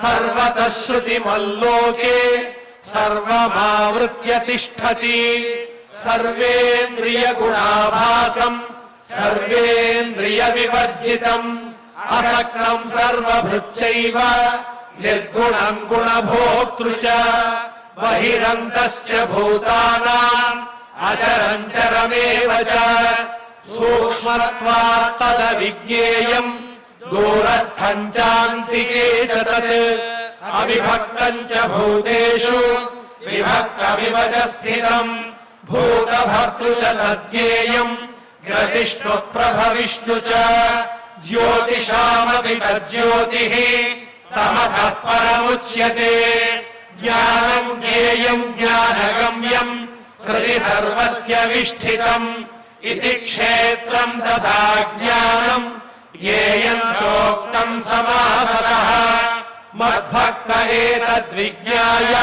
सर्वतः श्रुतिमल्लोके सर्वमावृत्य तिष्ठति सर्वेन्द्रियगुणाभासम् सर्वेन्द्रियविवर्जितम् असक्तम् सर्वभृच्चैव निर्गुणम् गुणभोक्तृ च बहिरन्तश्च भूतानाम् अचरम् चरमेव च सूक्ष्मत्वात् तदविज्ञेयम् दूरस्थम् चान्तिके च तत् अविभक्तम् च भूतेषु विभक्तमिव च स्थितम् भूतभर्तृ च तज्ज्ञेयम् ग्रसिष्णु प्रभविष्णु च ज्योतिषामपि तज्ज्योतिः तमसः परमुच्यते ज्ञानम् ज्ञेयम् ज्ञानगम्यम् हृदि सर्वस्य विष्ठितम् इति क्षेत्रम् तथा ज्ञानम् ज्ञेयम् चोक्तम् समासतः मद्भक्त एतद्विज्ञाय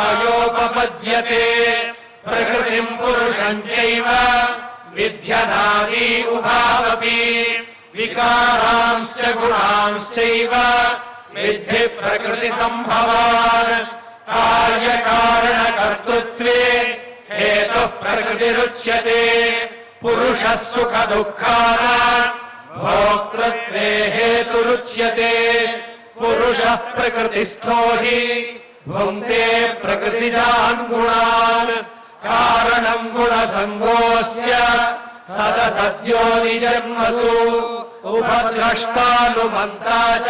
मद्भावायोपपद्यते प्रकृतिम् पुरुषम् चैव विध्यनादि उभावपि विकारांश्च गुणांश्चैव विद्धि प्रकृतिसम्भवान् कार्यकारणकर्तृत्वे हेतुः प्रकृतिरुच्यते पुरुषः सुखदुःखानाम् भोक्तृत्वे हेतुरुच्यते पुरुषः प्रकृतिस्थो हि भुङ्क्ते प्रकृतिजान् गुणान् कारणम् गुणसङ्गोऽस्य सदसद्यो निजन्मसु उपद्रष्टानुमन्ता च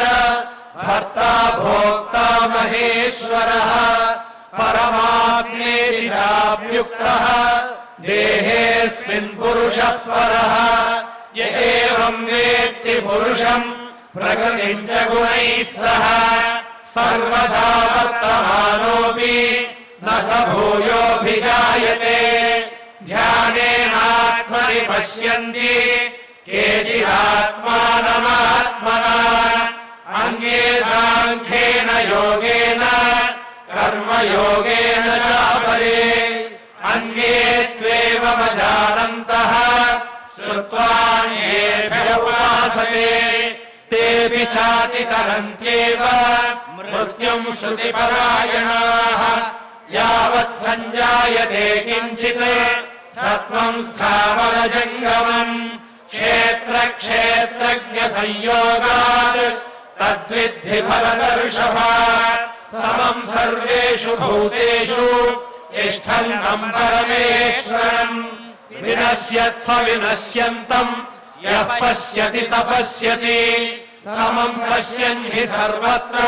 भर्ता भोक्ता महेश्वरः परमात्मेति चाप्युक्तः देहेऽस्मिन् पुरुषः परः य एवम् वेत्ति पुरुषम् प्रकृतिम् च गुणैः सह सर्वदा वर्तमानोऽपि न स भूयोऽभिजायते ध्यानेनात्मनि पश्यन्ति केचिदात्मानमात्मना अन्ये साङ्ख्येन योगेन कर्मयोगेन चापरे अन्ये त्वेवमजानन्तः श्रुत्वान्येभ्य उपासते तेऽपि चातितरन्त्येव मृत्युम् श्रुतिपरायणाः यावत् सञ्जायते किञ्चित् सत्त्वम् स्थावरजङ्गमम् क्षेत्रक्षेत्रज्ञसंयोगात् तद्विद्धि भरतर्षभ समम् सर्वेषु भूतेषु तिष्ठन्तम् परमेश्वरम् विनश्यत् स विनश्यन्तम् यः पश्यति स पश्यति समम् पश्यन् हि सर्वत्र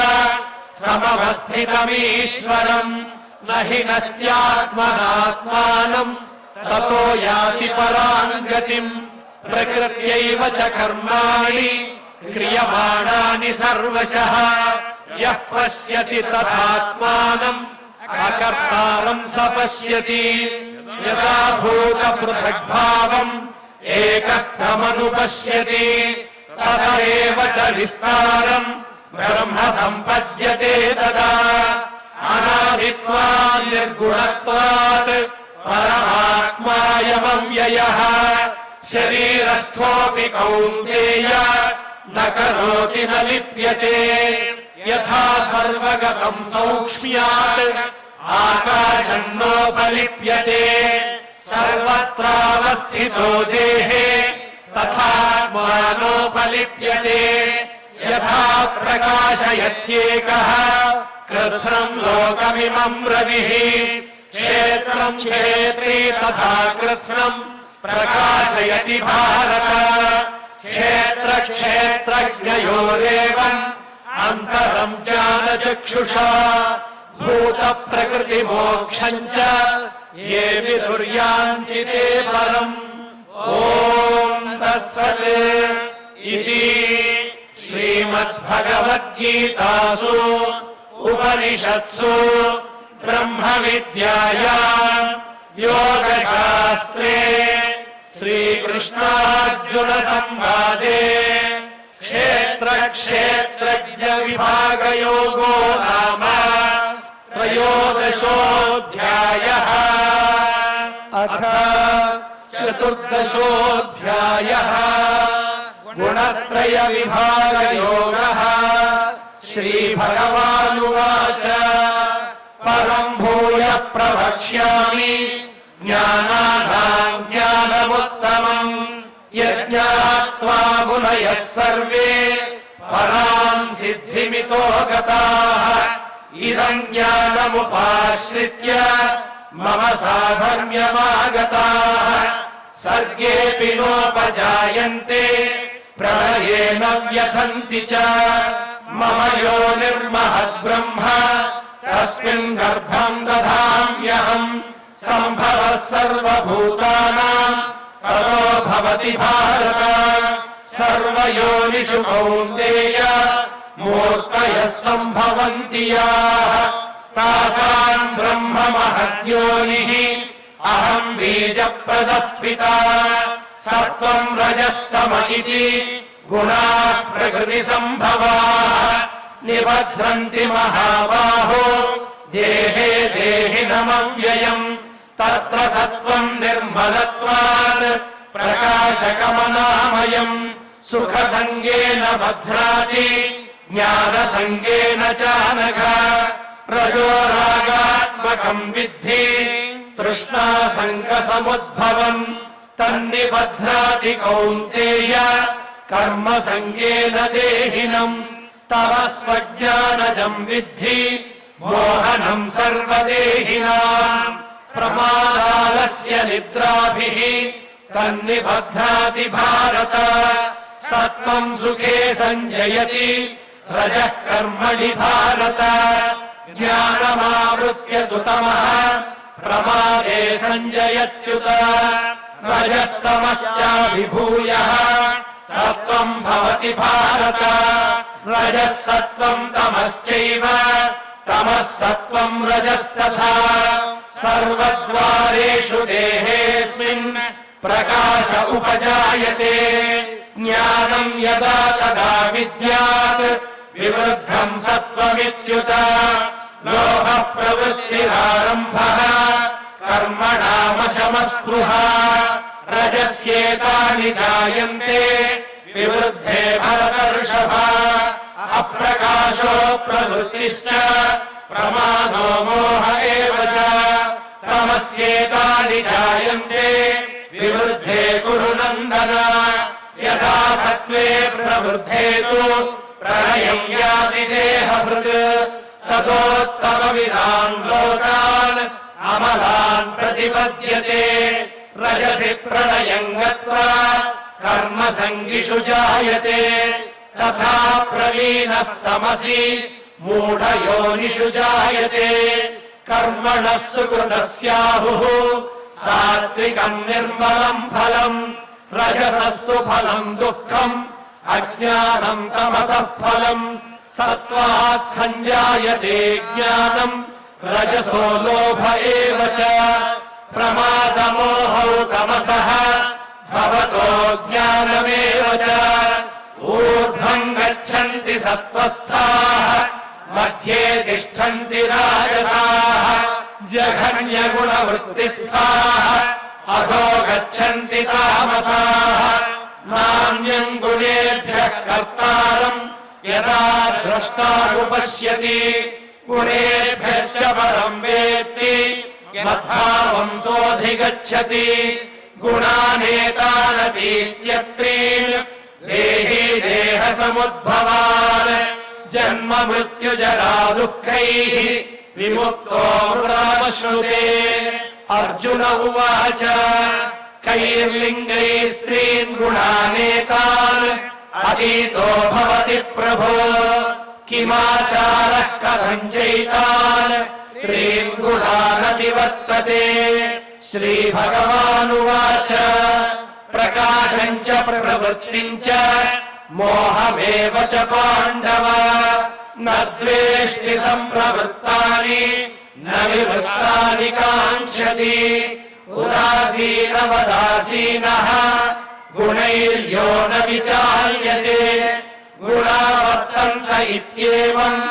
समवस्थितमीश्वरम् न हि नस्यात्मनात्मानम् ततो याति परां गतिम् प्रकृत्यैव च कर्माणि क्रियमाणानि सर्वशः यः पश्यति तदात्मानम् अकर्तारम् स पश्यति यदा भूतपृथग्भावम् एकस्थमनुपश्यति तदा एव च विस्तारम् ब्रह्म सम्पद्यते तदा अनादित्वात् निर्गुणत्वात् परमात्मायमव्ययः शरीरस्थोऽपि कौन्तेय न करोति न लिप्यते यथा सर्वगतम् सौक्ष्म्यात् आकाशम् नोपलिप्यते सर्वत्रावस्थितो देहे तथात्मानोपलिप्यते यथा प्रकाशयत्येकः कृत्स्नम् लोकमिमम् रविः क्षेत्रम् क्षेत्री तथा कृत्स्नम् प्रकाशयति भारत क्षेत्र क्षेत्रज्ञयोरेवम् अन्तरम् ज्ञानचक्षुषा भूत प्रकृति मोक्षम् च ये विदुर्यान्ति ते परम् ॐ तत्सत् इति श्रीमद्भगवद्गीतासु उपनिषत्सु ब्रह्मविद्यायाम् योगशास्त्रे श्रीकृष्णार्जुन संवादे क्षेत्र क्षेत्रज्ञ विभागयोगो नाम त्रयोदशोऽध्यायः अथ चतुर्दशोऽध्यायः गुणत्रय विभागयोगः श्रीभगवानुवाच परम् भूयः प्रवक्ष्यामि ज्ञानानाम् ज्ञानमुत्तमम् यज्ञात्वा मुनयः सर्वे पराम् सिद्धिमितो गताः इदम् ज्ञानमुपाश्रित्य मम साधर्म्यमागताः सर्गेऽपि नोपजायन्ते प्रलये न व्यथन्ति च मम योनिर्महद्ब्रह्म तस्मिन् गर्भम् दधाम्यहम् सम्भवः सर्वभूतानाम् ततो भवति भारत सर्वयोनिषु कौन्तेय मूर्तयः सम्भवन्ति याः तासाम् ब्रह्म महद्योनिः अहम् बीजप्रदः पिता सत्त्वम् रजस्तम इति गुणाः प्रकृतिसम्भवाः निबध्नन्ति महाबाहो देहे देहिनमव्ययम् तत्र सत्त्वम् निर्मलत्वात् प्रकाशकमनामयम् सुखसङ्गेन बध्नाति ज्ञानसङ्गेन चानघ रजोरागात्मकम् विद्धि तृष्णासङ्गसमुद्भवम् तन्निबध्नाति कौन्तेय कर्मसङ्गेन देहिनम् तव स्वज्ञानजम् विद्धि मोहनम् सर्वदेहिनाम् प्रमादालस्य निद्राभिः तन्निबध्नाति भारत सत्त्वम् सुखे सञ्जयति रजः कर्मणि भारत ज्ञानमावृत्य तु तमः प्रमादे सञ्जयत्युत रजस्तमश्चाभिभूयः सत्त्वम् भवति भारत रजः सत्त्वम् तमश्चैव तमः सत्त्वम् रजस्तथा सर्वद्वारेषु देहेऽस्मिन् प्रकाश उपजायते ज्ञानम् यदा तदा विद्यात् विवृद्धम् सत्त्वमित्युत लोभः प्रवृत्तिरारम्भः कर्मणामशमस्पृहा रजस्येतानि जायन्ते विवृद्धे भरतर्षभ अप्रकाशो प्रवृत्तिश्च प्रमादो मोह एव च तमस्येतानि जायन्ते विवृद्धे कुरु नन्दन यदा सत्त्वे प्रवृद्धे तु प्रलयम् याति देहभृत् ततोत्तमविदान् लोकान् अमलान् प्रतिपद्यते रजसि प्रलयम् गत्वा कर्मसङ्गिषु जायते तथा प्रलीनस्तमसि मूढयोनिषु जायते कर्मणः सुकृतस्याहुः सात्विकम् निर्मलम् फलम् रजसस्तु फलम् दुःखम् अज्ञानम् तमसः फलम् सत्त्वात् सञ्जायते ज्ञानम् रजसो लोभ एव च प्रमादमोहौ तमसः भवतो ज्ञानमेव च ऊर्ध्वम् गच्छन्ति सत्त्वस्थाः मध्ये तिष्ठन्ति राजसाः जघन्यगुणवृत्तिस्थाः अधो गच्छन्ति तामसाः नान्यम् गुणेभ्यः कर्तारम् यदा द्रष्टानुपश्यति गुणेभ्यश्च परम् वेत्ति मद्भावम् सोऽधिगच्छति गुणानेतानतीत्यत्रीन् देहि देहसमुद्भवान् जन्म मृत्युजरा दुःखैः विमुक्तो मृतमश्नुते अर्जुन उवाच कैर्लिङ्गैः स्त्रीन् गुणानेतान् अतीतो भवति प्रभो किमाचारः कथम् चैतान् त्रीन् गुणानतिवर्तते श्रीभगवानुवाच प्रकाशम् च प्रवृत्तिम् च मोहमेव च पाण्डव न द्वेष्टि सम्प्रवृत्तानि न विवृत्तानि काङ्क्षति उदासीनवदासीनः गुणैर्यो न विचाल्यते गुणावर्तन्त इत्येवम्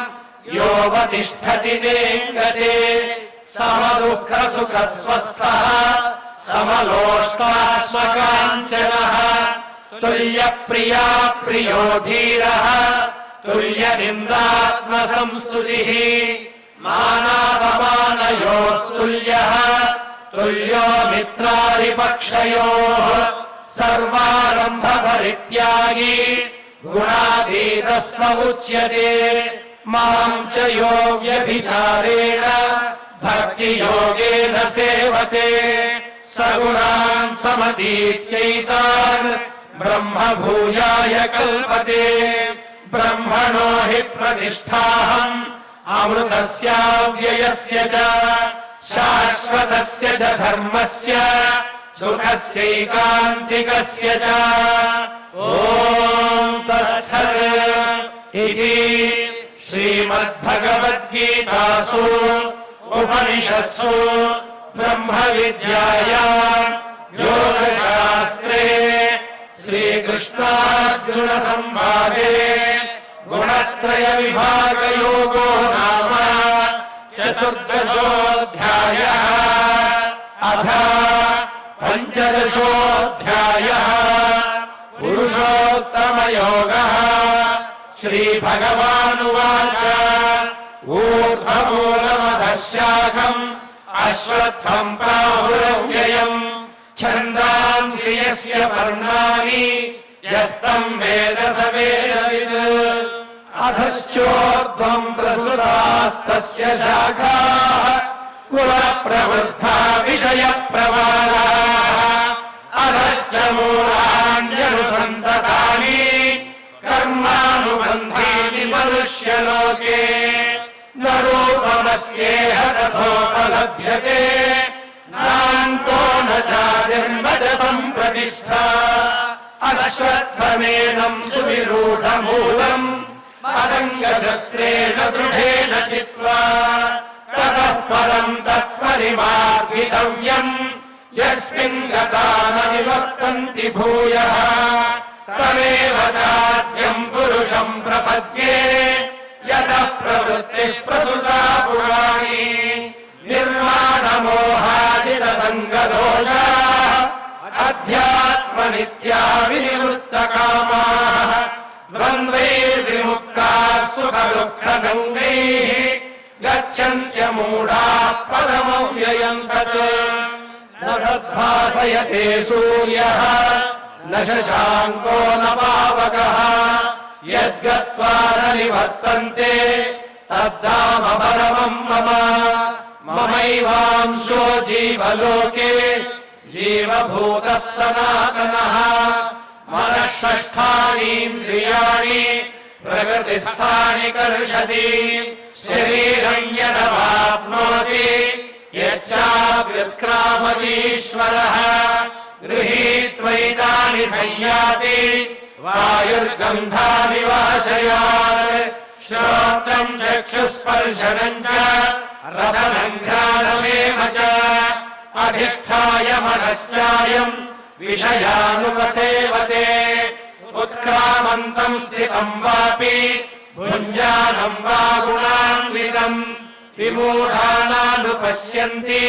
योऽवतिष्ठति नेङ्गते समदुःखसुखस्वस्थः समलोष्टाश्मकाञ्चनः तुल्यप्रिया प्रियो धीरः तुल्यनिन्दात्मसंस्तुतिः मानापमानयोस्तुल्यः तुल्यो मित्रादिपक्षयोः सर्वारम्भपरित्यागी गुणातीतः स उच्यते माम् च यो व्यभिचारेण भक्तियोगेन सेवते सगुणान् समतीत्यैतान् ब्रह्म भूयाय कल्पते ब्रह्मणो हि प्रतिष्ठाहम् अमृतस्याव्ययस्य च शाश्वतस्य च धर्मस्य सुखस्यैकान्तिकस्य च ॐ तत्सत् इति श्रीमद्भगवद्गीतासु उपनिषत्सु ब्रह्मविद्यायाम् योगशास्त्रे श्रीकृष्णार्जुनसंवादे गुणत्रयविभागयोगो नाम चतुर्दशोऽध्यायः अथ पञ्चदशोऽध्यायः पुरुषोत्तमयोगः श्रीभगवानुवाच ऊर्ध्वमूलमधः शाखम् अश्वत्थम् प्राहुरव्ययम् छन्दांसि यस्य पर्णानि यस्तम् वेद स वेदवित् अधश्चोर्ध्वम् प्रसृतास्तस्य शाखाः कुलप्रवृद्धा विषयप्रवालाः अधश्च मूलान्यनुसन्ततानि कर्मानुबन्धानि मनुष्यलोके न रूपमस्येह तथोपलभ्यते नान्तो न चादिर्न च सम्प्रतिष्ठा अश्वत्थमेनम् सुविरूढमूलम् असङ्गशस्त्रेण दृढेन चित्वा ततः परम् तत्परिमार्गितव्यम् यस्मिन् गता न निवर्तन्ति भूयः तमेव चाद्यम् पुरुषम् प्रपद्ये यतः प्रवृत्तिः प्रसृता पुराणी निर्माणमोहादितसङ्गदोषाः अध्यात्मनित्या विनिवृत्तकामाः द्वन्द्वैर्विमुक्ताः सुखदुःखसङ्गैः गच्छन्त्यमूढाः पदमव्ययम् तत् न तद्भासयते सूर्यः न शशाङ्को न पावकः यद्गत्वा न निवर्तन्ते तद्धाम परमम् मम ममैवांशो जीवलोके जीवभूतः सनातनः मनः षष्ठानीन्द्रियाणि प्रकृतिस्थानि कर्षति शरीरम् यदवाप्नोति यच्चाप्युत्क्रामतीश्वरः व्युत्क्रामतीश्वरः गृहीत्वैतानि संयाति वायुर्गन्धानि वाशयात् श्रोत्रम् चक्षुस्पर्शनम् च रसनम् घ्राणमेव च अधिष्ठाय मनश्चायम् विषयानुपसेवते उत्क्रामन्तम् स्थितम् वापि भुञ्जानम् वा गुणान्वितम् विमूढानानुपश्यन्ति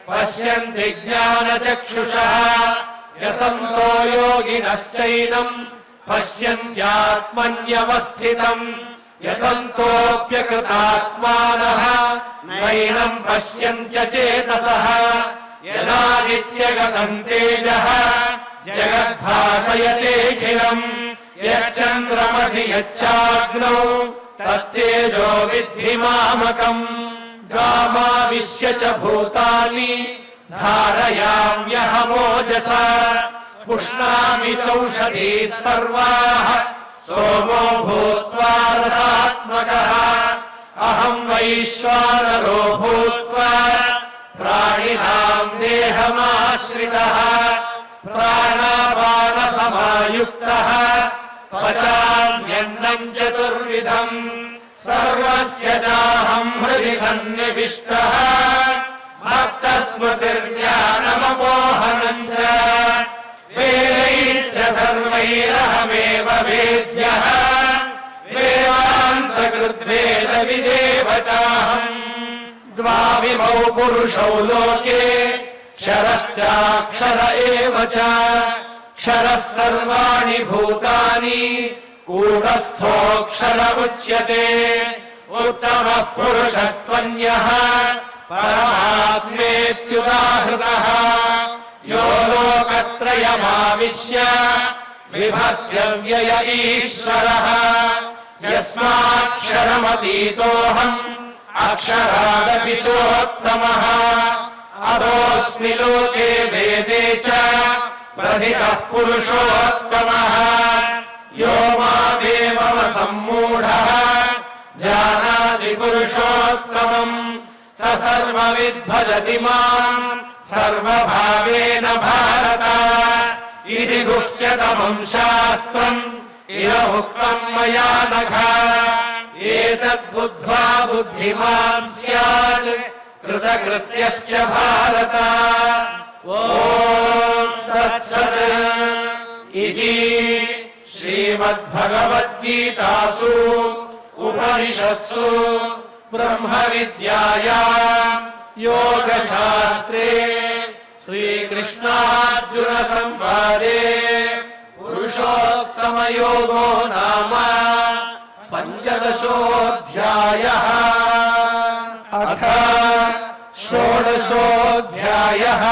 पश्यन्ति ज्ञानचक्षुषः यतन्तो योगिनश्चैनम् पश्यन्त्यात्मन्यवस्थितम् यतन्तोऽप्यकृतात्मानः नैनम् पश्यन्त्यचेतसः यदादित्यगतम् तेजः जगद्भासयतेऽखिलम् यच्चन्द्रमसि यच्चाग्नौ तत्तेजो विद्धि मामकम् गामाविश्य च भूतानि धारयाम्यहमोजसा पुष्णामि चौषधीः सर्वाः सोमो भूत्वा रसात्मकः अहम् वैश्वानरो भूत्वा प्राणिनाम् देहमाश्रितः प्राणापानसमायुक्तः पचाम्यन्नम् चतुर्विधम् सर्वस्य चाहम् हृदि सन्निविष्टः भक्तस्मृतिर्ज्ञानमपोहनम् च वेदैश्च सर्वैरहमेव वेद्यः वेदान्तकृद्वेदविदेव चाहम् द्वाविमौ पुरुषौ लोके क्षरश्चाक्षर एव च क्षरः सर्वाणि भूतानि कूटस्थोऽक्षर उच्यते उत्तमः पुरुषस्त्वन्यः परमात्मेत्युदाहृतः यो लोकत्रयमाविश्य बिभर्त्यव्यय ईश्वरः यस्माक्षरमतीतोऽहम् अक्षरादपि चोत्तमः अधोऽस्मि लोके वेदे च प्रथितः पुरुषोत्तमः यो मामेवमसम्मूढः जानाति पुरुषोत्तमम् स सर्वविद्भजति माम् सर्वभावेन भारत इति गुह्यतमम् शास्त्रम् इदमुक्तम् मया नघ एतद्बुद्ध्वा बुद्धिमान् स्यात् कृतकृत्यश्च भारत ॐ तत्सत् इति श्रीमद्भगवद्गीतासु उपनिषत्सु ब्रह्मविद्यायाम् योगशास्त्रे श्रीकृष्णार्जुनसंवादे पुरुषोत्तमयोगो नाम पञ्चदशोऽध्यायः अथ षोडशोऽध्यायः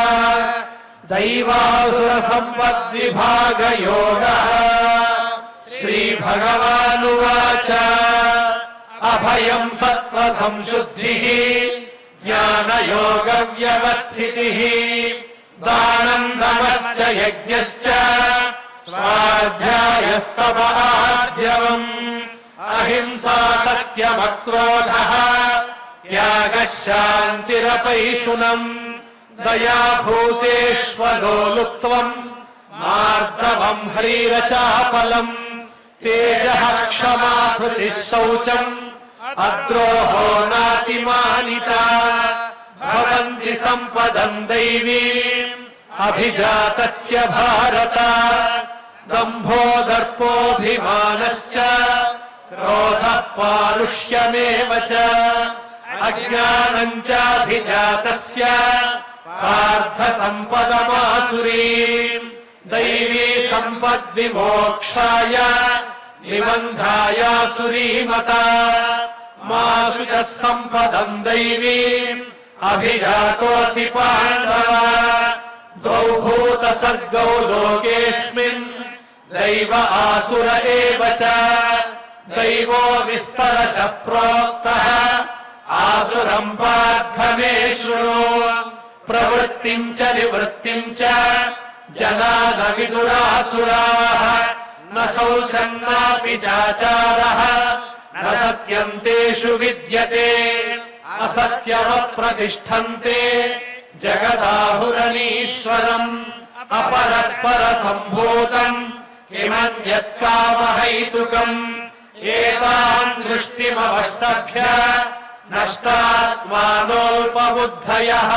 दैवासुरसम्पद्विभागयोगः श्रीभगवानुवाच अभयम् सत्त्वसंशुद्धिः ज्ञानयोगव्यवस्थितिः दानम् दमश्च यज्ञश्च स्वाध्यायस्तप आर्जवम् अहिंसा सत्यमक्रोधः त्यागः शान्तिरपैशुनम् दया भूतेष्वलो लुप्त्वम् मार्दवम् ह्रीरचापलम् तेजः क्षमा धृतिः शौचम् अद्रोहो नातिमानिता भवन्ति सम्पदम् दैवीम् अभिजातस्य भारत दम्भो दर्पोऽभिमानश्च क्रोधः पारुष्यमेव च अज्ञानम् चाभिजातस्य पार्थ सम्पदमासुरीम् दैवी सम्पद्विमोक्षाय निबन्धायासुरीमता मासु च सम्पदम् दैवीम् अभिजातोऽसि पाण्डव द्वौ भूतसर्गौ लोकेऽस्मिन् दैव आसुर एव च दैवो विस्तरशः प्रोक्तः आसुरम् पार्थ मे शृणु प्रवृत्तिम् च निवृत्तिम् च जना न विदुरासुराः न शौचम् नापि चाचारः न सत्यम् तेषु विद्यते असत्यमप्रतिष्ठन्ते जगदाहुरनीश्वरम् अपरस्पर सम्भूतम् किमन्यत्कामहैतुकम् एतान् दृष्टिमवष्टभ्य नष्टात्मानोऽल्पबुद्धयः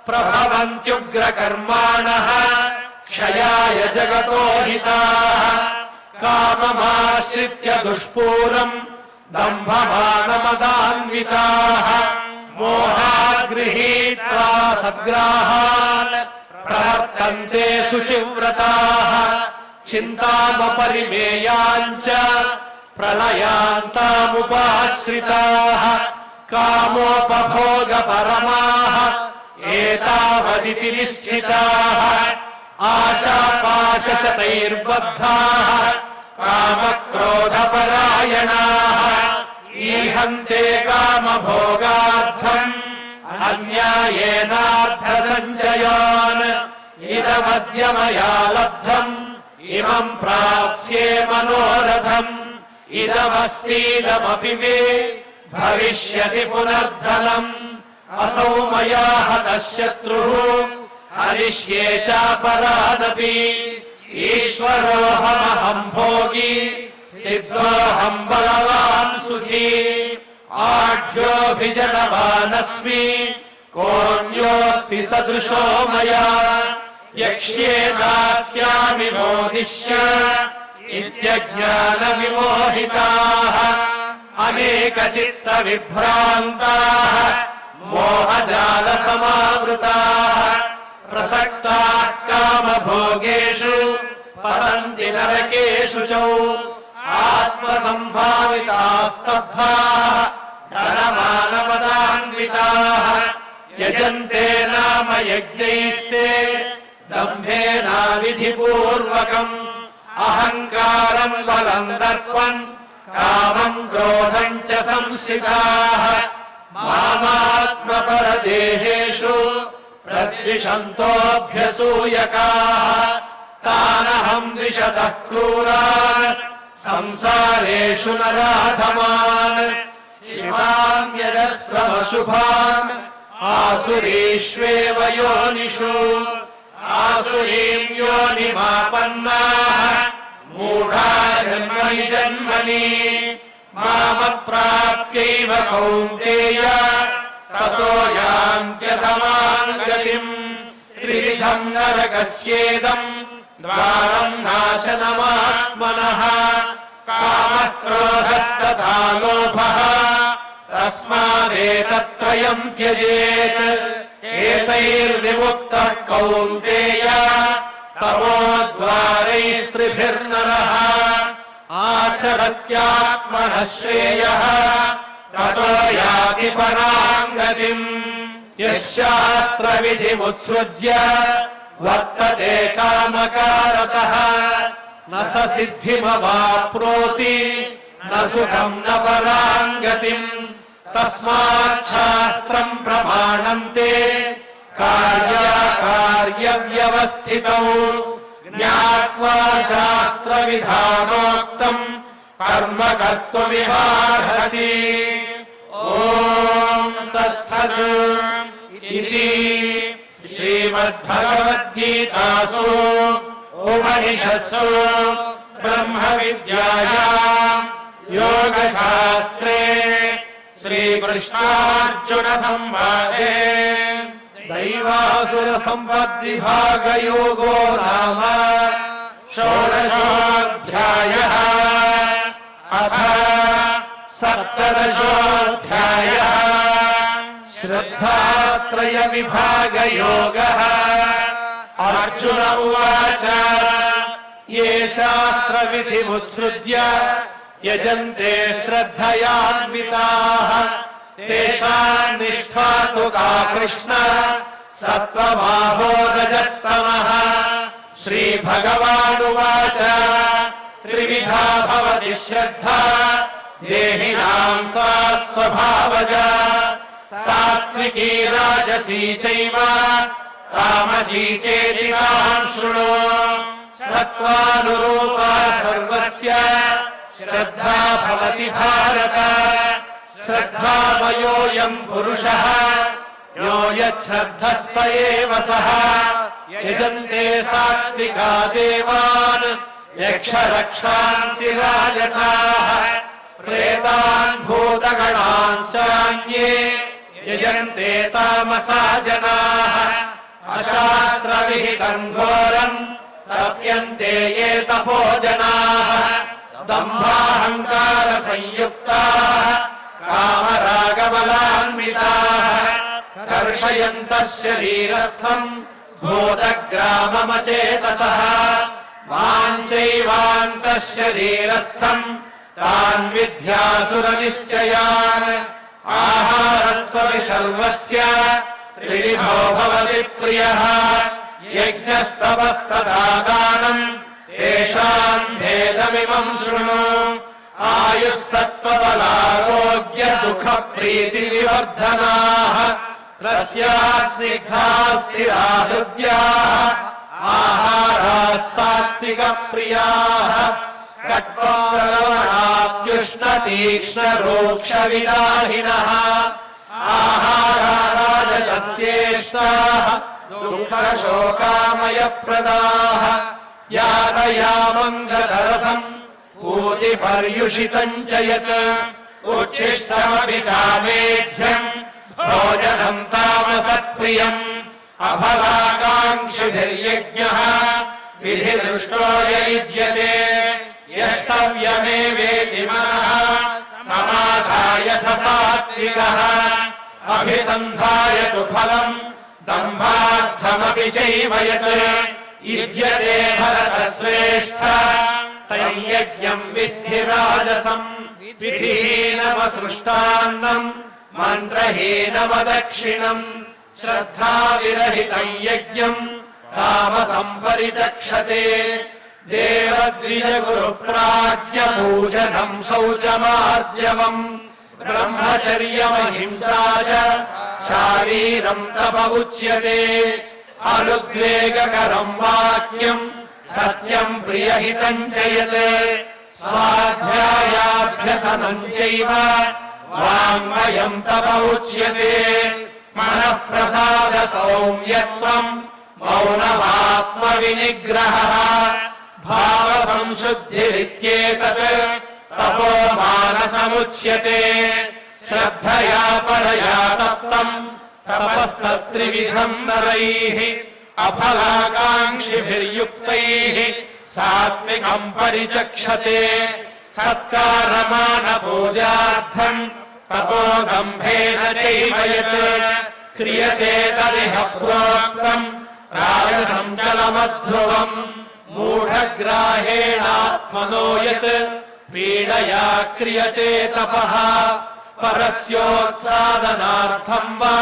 प्रभवन्त्युग्रकर्माणः क्षयाय जगतो हिताः काममाश्रित्य दुष्पूरम् दम्भमानमदान्विताः मोहाद्गृहीत्वा सद्ग्राहान् प्रवर्तन्ते शुचिव्रताः चिन्तामपरिमेयाञ्च प्रलयान्तामुपाश्रिताः कामोपभोगपरमाः एतावदिति निश्चिताः आशापाशशतैर्बद्धाः कामक्रोधपरायणाः ईहन्ते कामभोगार्थम् अन्यायेनार्थसञ्चयान् इदमद्य मया लब्धम् इमम् प्राप्स्ये मनोरथम् इदमस्यैदमपि मे भविष्यति पुनर्धनम् असौ मया हतः शत्रुः हरिष्ये चापरानपि ईश्वरोऽहमहम् भोगी सिद्धोऽहम् बलवान् सुखी आढ्योऽभिजनवानस्मि कोऽन्योऽस्ति सदृशो मया यक्ष्ये दास्यामि मोदिष्य इत्यज्ञानविमोहिताः अनेकचित्तविभ्रान्ताः मोहजालसमावृताः प्रसक्ताः कामभोगेषु पतन्ति नरकेषु च आत्मसम्भावितास्तब्धाः धनमानमदान्विताः यजन्ते नाम यज्ञैस्ते दम्भेनाविधिपूर्वकम् अहङ्कारम् बलम् दर्पम् कामम् क्रोधम् च संश्रिताः मामात्मपरदेहेषु प्रद्विषन्तोऽभ्यसूयकाः तानहम् द्विषतः क्रूरान् संसारेषु नराधमान् शिवाम्यजस्रमशुभान् आसुरीष्वेव योनिषु आसुरीम् योनिमापन्नाः मूढा जन्मनि जन्मनि मामप्राप्यैव कौन्तेय ततो यान्त्यधमाम् गतिम् त्रिविधम् नरकस्येदम् द्वारम् नाशनमात्मनः कामः क्रोधस्तथा लोभः तस्मादेतत्त्रयम् त्यजेत् एतैर्विमुक्तः कौन्तेय तमोद्वारैस्त्रिभिर्नरः आचरत्यात्मनः श्रेयः ततो याति पराम् गतिम् यः शास्त्रविधिमुत्सृज्य वर्तते कामकारतः न स सिद्धिमवाप्नोति न सुखम् न पराम् गतिम् तस्मात् शास्त्रम् प्रमाणन्ते कार्याकार्यव्यवस्थितौ ज्ञात्वा शास्त्रविधानोक्तम् कर्म कर्तुमिहार्हसि ॐ तत्सत् इति श्रीमद्भगवद्गीतासु उपनिषत्सु ब्रह्मविद्यायाम् योगशास्त्रे श्रीकृष्णार्जुनसंवादे दैवासुरसम्पद्विभागयोगो नाम षोडशोऽध्यायः अथ सप्तदशोऽध्यायः श्रद्धात्रयविभागयोगः अर्जुन उवाच ये शास्त्रविधिमुत्सृज्य यजन्ते श्रद्धयान्विताः तेषाम् निष्ठा तु का कृष्ण सत्त्वमाहो रजस्तमः श्रीभगवानुवाच त्रिविधा भवति श्रद्धा देहिनाम् सा स्वभावजा सात्विकी राजसी चैव तामसी चेति ताम् शृणु सत्त्वानुरूपा सर्वस्य श्रद्धा भवति भारत श्रद्धामयोऽयम् पुरुषः यो यच्छ्रद्धः स एव सः यजन्ते सात्विका देवान् यक्षरक्षांसि राजसाः प्रेतान् भूतगणांश्चान्ये यजन्ते तामसा जनाः अशास्त्रविहितम् घोरम् तप्यन्ते ये तपो जनाः दम्भाहङ्कार संयुक्ताः कामरागबलान्विताः कर्षयन्तः शरीरस्थम् भूतग्राममचेतसः वाञ्चैवान्तः शरीरस्थम् तान् विद्यासुरनिश्चयान् आहारस्त्वपि सर्वस्य त्रिविधो भवति प्रियः यज्ञस्तपस्तथा दानम् तेषाम् भेदमिमम् शृणु आयुः सत्त्वबलारोग्य सुखप्रीतिविवर्धनाः रस्याः स्निग्धाः स्थिरा हृद्याः आहाराः सात्विकप्रियाः कट्वरवणात्युष्णतीक्ष्णरूक्षविदाहिनः आहारा राजसस्येष्टाः दुःखशोकामयप्रदाः यातयामम् गतरसम् पूतिपर्युषितम् च यत् उच्छिष्टमपि चामेध्यम् भोजनम् तामसप्रियम् अफलाकाङ्क्षिभिर्यज्ञः विधिदृष्टो युज्यते यष्टव्यमेवेति मनः समाधाय स सात्विकः अभिसन्धाय तु फलम् दम्भार्थमपि चैव यत् युज्यते भरतश्रेष्ठ तयज्ञम् विद्धि राजसम् विधिहीनमसृष्टान्नम् मन्त्रहीनमदक्षिणम् श्रद्धाविरहितम् यज्ञम् तामसम् परिचक्षते देवद्विजगुरुप्राज्ञपूजनम् शौचमार्जवम् ब्रह्मचर्यमहिंसा च शारीरम् तप उच्यते अनुद्वेगकरम् वाक्यम् सत्यम् प्रियहितम् च यत् स्वाध्यायाभ्यसनम् चैव वाङ्मयम् तप उच्यते मनःप्रसाद सौम्यत्वम् मौनमात्मविनिग्रहः भावसंशुद्धिरित्येतत् तपो मानसमुच्यते श्रद्धया परया तप्तम् तपस्तत्त्रिविधम् नरैः अफलाकाङ्क्षिभिर्युक्तैः सात्विकम् परिचक्षते सत्कारमानपूजार्थम् तपोदम्भेन चैव यत् क्रियते तदिह प्रोक्तम् राजसञ्चलमध्रुवम् मूढग्राहेणात्मनो यत् पीडया क्रियते तपः परस्योत्सादनार्थम् वा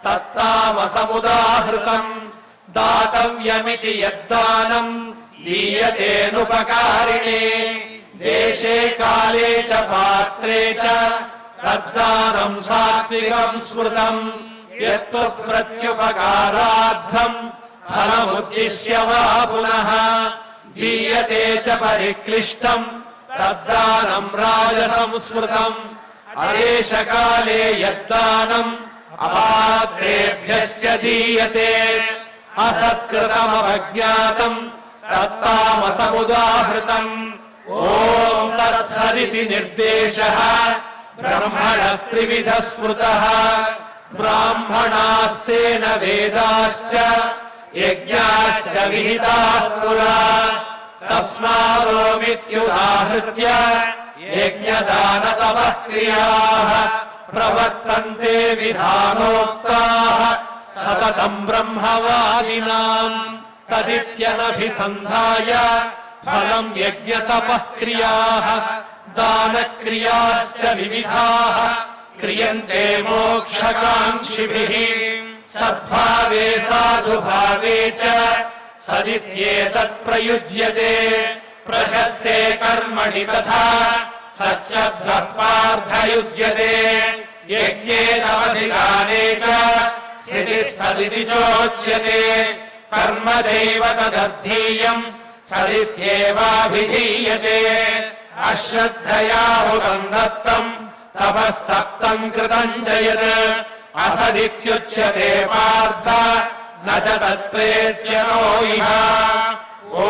तत्तामसमुदाहृतम् दातव्यमिति यद्दानम् दीयतेऽनुपकारिणे देशे काले च पात्रे च तद्दानम् सात्विकम् स्मृतम् यत्तु प्रत्युपकारार्थम् फलमुद्दिश्य वा पुनः दीयते च परिक्लिष्टम् तद्दानम् राजसंस्मृतम् अदेशकाले यद्दानम् अपात्रेभ्यश्च दीयते असत्कृतमवज्ञातम् तत्तामसमुदाहृतम् ॐ तत्सदिति निर्देशः ब्रह्मणस्त्रिविधः स्मृतः ब्राह्मणास्तेन वेदाश्च यज्ञाश्च विहिताः पुरा तस्मादोमित्युदाहृत्य यज्ञदानतपः क्रियाः प्रवर्तन्ते विधानोक्ताः सततम् ब्रह्मवादिनाम् तदित्यनभिसन्धाय फलम् यज्ञतपः क्रियाः दानक्रियाश्च विविधाः क्रियन्ते मोक्षकाङ्क्षिभिः सद्भावे साधुभावे च सदित्येतत् प्रयुज्यते प्रशस्ते कर्मणि तथा सच्चब्दः पार्थयुज्यते यज्ञे तपसि दाने च स्थितिः सदिति चोच्यते कर्म चैव तदर्थीयम् सदित्येवाभिधीयते अश्रद्धया हुतम् दत्तम् तपस्तप्तम् कृतम् च यत् असदित्युच्यते पार्थ न च तत्प्रेत्य नो इह। ॐ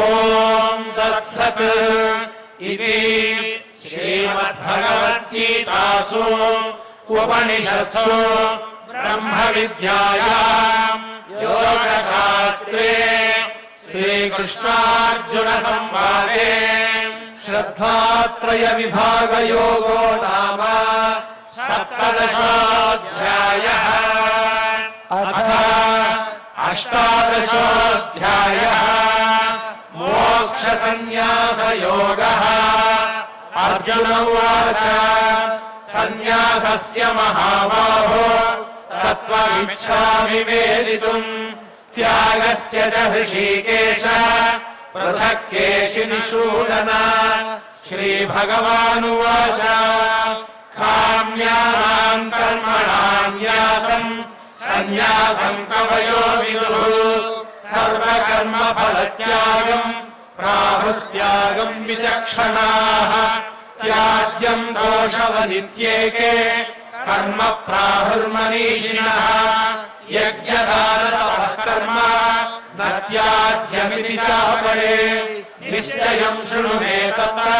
तत्सत् इति श्रीमद्भगवद्गीतासु उपनिषत्सु ब्रह्मविद्यायाम् योगशास्त्रे श्रीकृष्णार्जुन संवादे श्रद्धात्रय विभागयोगो नाम 17 अथ 18 मोक्ष संन्यास योगः। अर्जुन उवाच संन्यासस्य महाबाहो तत्त्वमिच्छामि वेदितुम् त्यागस्य च हृषीकेश पृथक् केशिनिषूदन। श्रीभगवानुवाच काम्यानाम् कर्मणाम् न्यासम् सन्न्यासम् कवयो विदुः सर्वकर्मफलत्यागम् प्राहुस्त्यागम् विचक्षणाः। त्याज्यम् दोषवदित्येके कर्म प्राहुर्मनीषिणः। यज्ञदानतपः कर्म न त्याज्यमिति चापरे निश्चयम् शृणु मे तत्र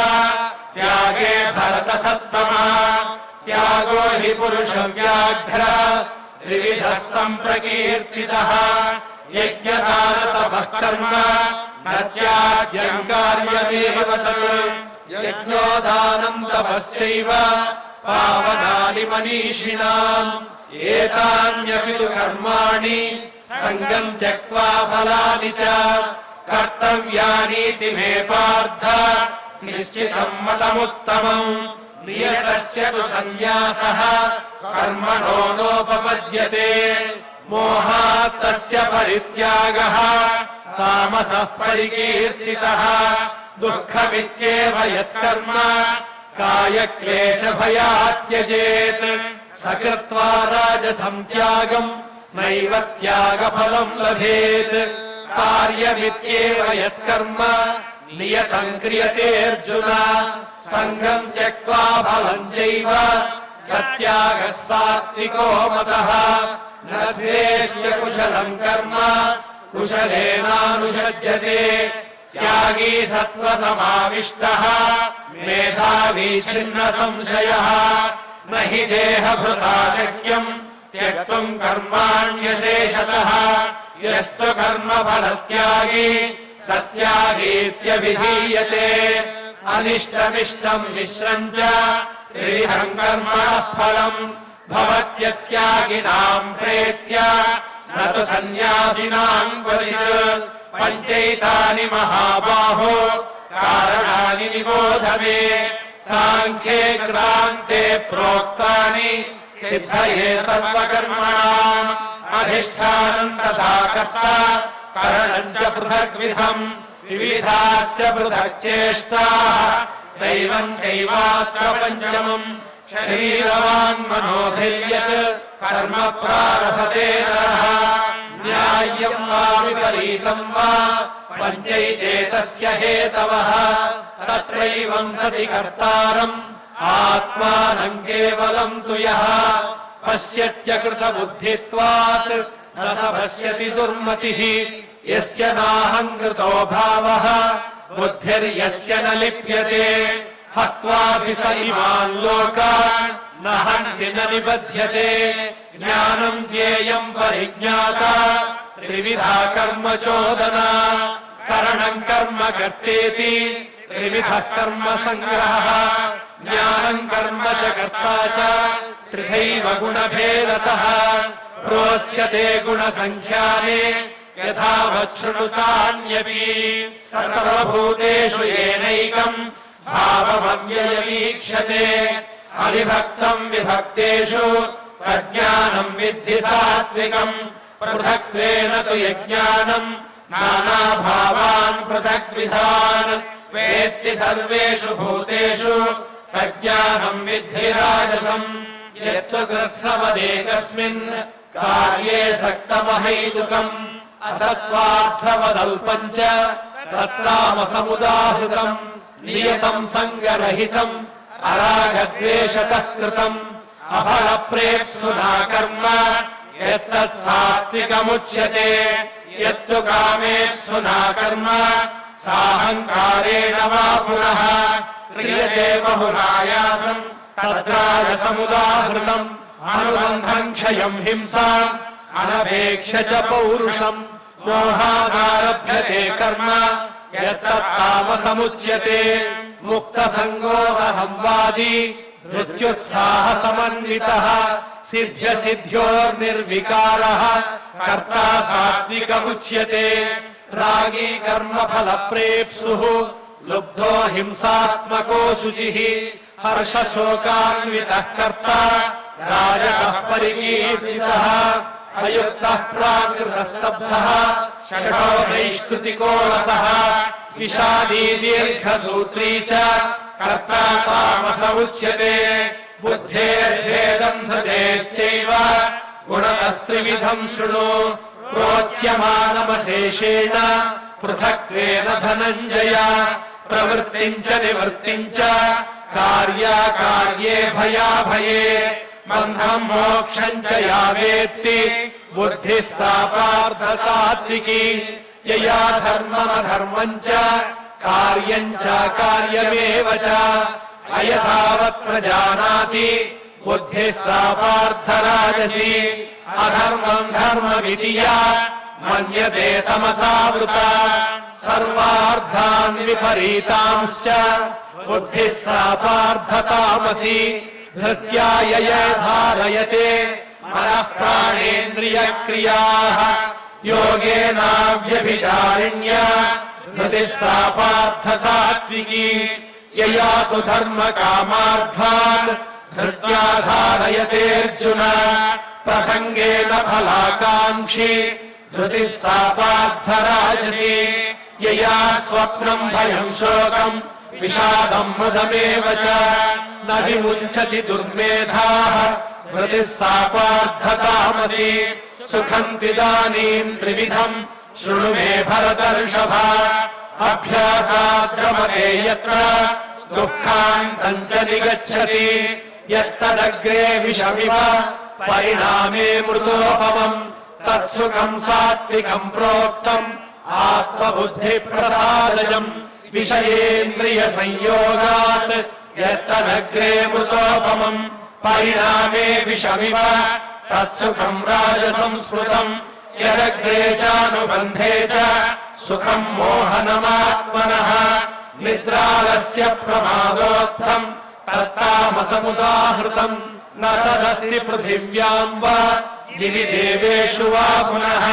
त्यागे भरतसत्तमा। त्यागो हि पुरुषव्याघ्र त्रिविधः सम्प्रकीर्तितः। यज्ञदानतपः कर्म न त्याज्यम् कार्यमेव तत्। यज्ञोदानम् तपश्चैव पावनानि मनीषिणाम्। एतान्यपि तु कर्माणि सङ्गम् त्यक्त्वा फलानि च कर्तव्यानीति मे पार्थ निश्चितम् मतमुत्तमम्। नियतस्य तु सन्न्यासः कर्मणो नोपपद्यते। मोहात् तस्य परित्यागः तामसः परिकीर्तितः। दुःखमित्येव यत्कर्म कायक्लेशभयात् त्यजेत्। सकृत्वा राजसं त्यागम् नैव त्यागफलम् लभेत्। कार्यमित्येव यत्कर्म नियतम् क्रियते अर्जुन। सङ्गम् त्यक्त्वा फलम् चैव सत्यागः सात्विको मतः। न द्वेष्य कुशलम् कर्म कुशलेनानुषज्यते। त्यागी सत्त्वसमाविष्टः मेधावी छिन्न संशयः। न हि देहभृता शक्यम् त्यक्तुम् कर्माण्यशेषतः। यस्तु कर्मफलत्यागी सत्यागीत्यभिधीयते। अनिष्टमिष्टम् मिश्रम् च त्रिविधम् कर्मणः फलम् भवत्यत्यागिनाम् प्रेत्य न तु सन्न्यासिनाम् क्वचित्। पञ्चैतानि महाबाहो कारणानि निबोध मे। साङ्ख्ये कृतान्ते प्रोक्तानि सिद्धये सर्वकर्मणाम्। अधिष्ठानम् तथा कर्ता करणम् च पृथग्विधम्। विविधाश्च पृथक् चेष्टाः दैवम् चैवात्र पञ्चमम्। शरीरवाङ्मनोभिर्यत् कर्म प्रारभते नरः। न्याय्यम् वा विपरीतम् वा पञ्चैते तस्य हेतवः। तत्रैवम् सति कर्तारम् आत्मानम् केवलम् तु यः पश्यत्यकृतबुद्धित्वात् न स पश्यति दुर्मतिः। यस्य नाहङ्कृतो भावः बुद्धिर्यस्य न लिप्यते। हत्वापि स इमान् लोकान् न हन्ति न निबध्यते। ज्ञानम् ज्ञेयम् परिज्ञाता त्रिविधा कर्म चोदना। करणम् कर्म कर्तेति त्रिविधः कर्म सङ्ग्रहः। ज्ञानम् कर्म च कर्ता च त्रिधैव गुणभेदतः। प्रोच्यते गुणसङ्ख्याने यथावत् शृणुतान्यपि। सर्वभूतेषु येनैकम् भावमव्ययवीक्ष्यते। अविभक्तम् विभक्तेषु तज्ज्ञानम् विद्धि सात्विकम्। पृथक्त्वेन तु यज्ञानम् नानाभावान् पृथग्विधान्। वेत्ति सर्वेषु भूतेषु तज्ज्ञानम् विद्धि राजसम्। यत्तु कृत्स्नवदेकस्मिन् कार्ये सक्तमहैतुकम्। अतत्त्वार्थवदल्पम् च तत्तामसमुदाहृतम्। नियतम् सङ्गरहितम् अरागद्वेषतः कृतम्। अफलप्रेप्सुना कर्म यत्तत् सात्विकमुच्यते यत्तु कामेप्सुना कर्म साहंकारेण वा पुनः क्रियते बहुनायासम् तद्राजसमुदाहृतम् अनुबन्धम् क्षयम् हिंसाम् अनपेक्ष्य च पौरुषम् मोहादारभ्यते कर्म यत्तत् तामसमुच्यते मुक्तसङ्गोऽहम् वादी धृत्युत्साहसमन्वितः सिद्ध्यसिद्ध्योर्निर्विकारः कर्ता सात्विकमुच्यते रागी कर्मफलप्रेप्सुः लुब्धो हिंसात्मको शुचिः हर्षशोकान्वितः कर्ता राजसः परिकीर्तितः अयुक्तः प्राकृतस्तब्धः षडो नैष्कृतिको रसः विषादी दीर्घसूत्री च कर्ता तामसमुच्यते बुद्धेर्भेदम् धृतेश्चैव गुणतस्त्रिविधम् शृणु प्रोच्यमानमशेषेण पृथक्त्वेन धनञ्जय प्रवृत्तिम् च निवृत्तिम् च कार्याकार्ये भयाभये बन्धम् मोक्षम् च या वेत्ति बुद्धिः सा पार्थ सात्विकी यया धर्ममधर्मम् च कार्यम् च कार्यमेव च अयथावत् प्रजानाति बुद्धिः सा पार्थ राजसी अधर्मम् धर्ममिति या मन्यते तमसावृता सर्वार्थान् विपरीतांश्च बुद्धिः सा पार्थ तामसी धृत्या यया धारयते मनः प्राणेन्द्रियक्रियाः योगेनाव्यभिचारिण्या धृतिः सा पार्थ सात्विकी यया तु धर्मकामार्थान् धृत्या धारयतेऽर्जुन प्रसङ्गेन फलाकाङ्क्षी धृतिः सा पार्थ राजसी यया स्वप्नम् भयम् शोकम् विषादम् मदमेव च न विमुञ्चति दुर्मेधाः धृतिः सा पार्थ तामसी सुखम् त्विदानीम् त्रिविधम् शृणु मे भरतर्षभ अभ्यासाद्रमते यत्र दुःखान्तम् च निगच्छति यत्तदग्रे विषमिव परिणामे मृतोपमम् तत्सुखम् सात्विकम् प्रोक्तम् आत्मबुद्धिप्रसादजम् विषयेन्द्रियसंयोगात् यत्तदग्रे मृतोपमम् परिणामे विषमिव तत्सुखम् राजसंस्मृतम् यदग्रे चानुबन्धे च सुखम् मोहनमात्मनः निद्रालस्य प्रमादोत्थम् तत्तामसमुदाहृतम् न तदस्ति पृथिव्याम् वा दिवि देवेषु वा पुनः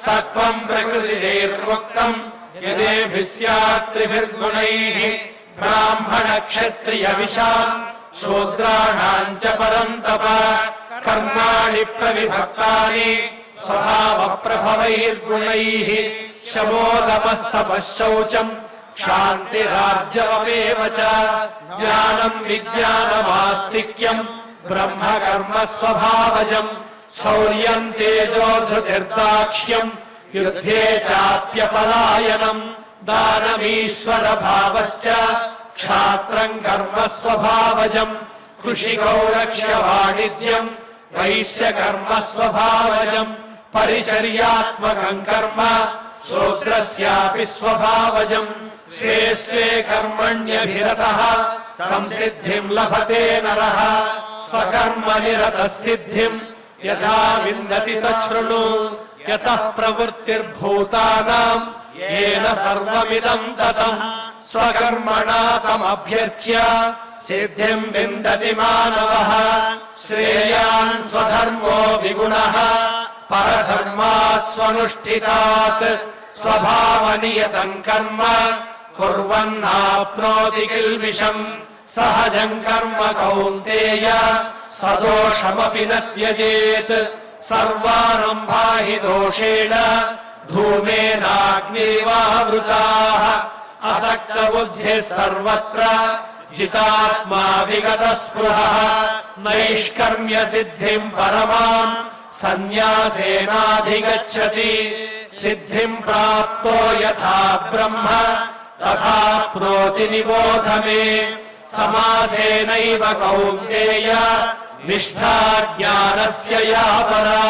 सत्त्वम् प्रकृतिरेर्वक्तम् यदेभिः स्यात् त्रिभिर्गुणैः ब्राह्मणक्षत्रियविशाम् शूद्राणाम् च परम् तप कर्माणि प्रविभक्तानि स्वभावप्रभवैर्गुणैः शमोदमस्तपः शौचम् क्षान्तिरार्जवमेव च ज्ञानम् विज्ञानमास्तिक्यम् ब्रह्म कर्म स्वभावजम् शौर्यम् तेजो धृतिर्दाक्ष्यम् युद्धे चाप्यपलायनम् दानमीश्वर भावश्च क्षात्रम् कर्म स्वभावजम् कृषिकौ रक्ष्य वाणिज्यम् वैश्य कर्म स्वभावजम् परिचर्यात्मकम् कर्म शूद्रस्यापि स्वभावजम् स्वे स्वे कर्मण्यभिरतः संसिद्धिम् लभते नरः स्वकर्मनिरतः सिद्धिम् यथा विन्दति तच्छृणु यतः प्रवृत्तिर्भूतानाम् येन सर्वमिदम् ततम् स्वकर्मणा तमभ्यर्च्य सिद्धिम् विन्दति मानवः श्रेयान् स्वधर्मो विगुणः परधर्मात् स्वनुष्ठितात् स्वभावनियतम् कर्म कुर्वन्नाप्नोति किल्बिषम् सहजम् कर्म कौन्तेय सदोषमपि न त्यजेत् सर्वारम्भा हि दोषेण धूमेनाग्निर्वावृताः असक्तबुद्धिः सर्वत्र जितात्मा विगतस्पृहः नैष्कर्म्य सिद्धिम् परमाम् सन्न्यासेनाधिगच्छति सिद्धिम् प्राप्तो यथा ब्रह्म तथाप्नोति निबोध मे समासेनैव कौन्तेय निष्ठा ज्ञानस्य या परा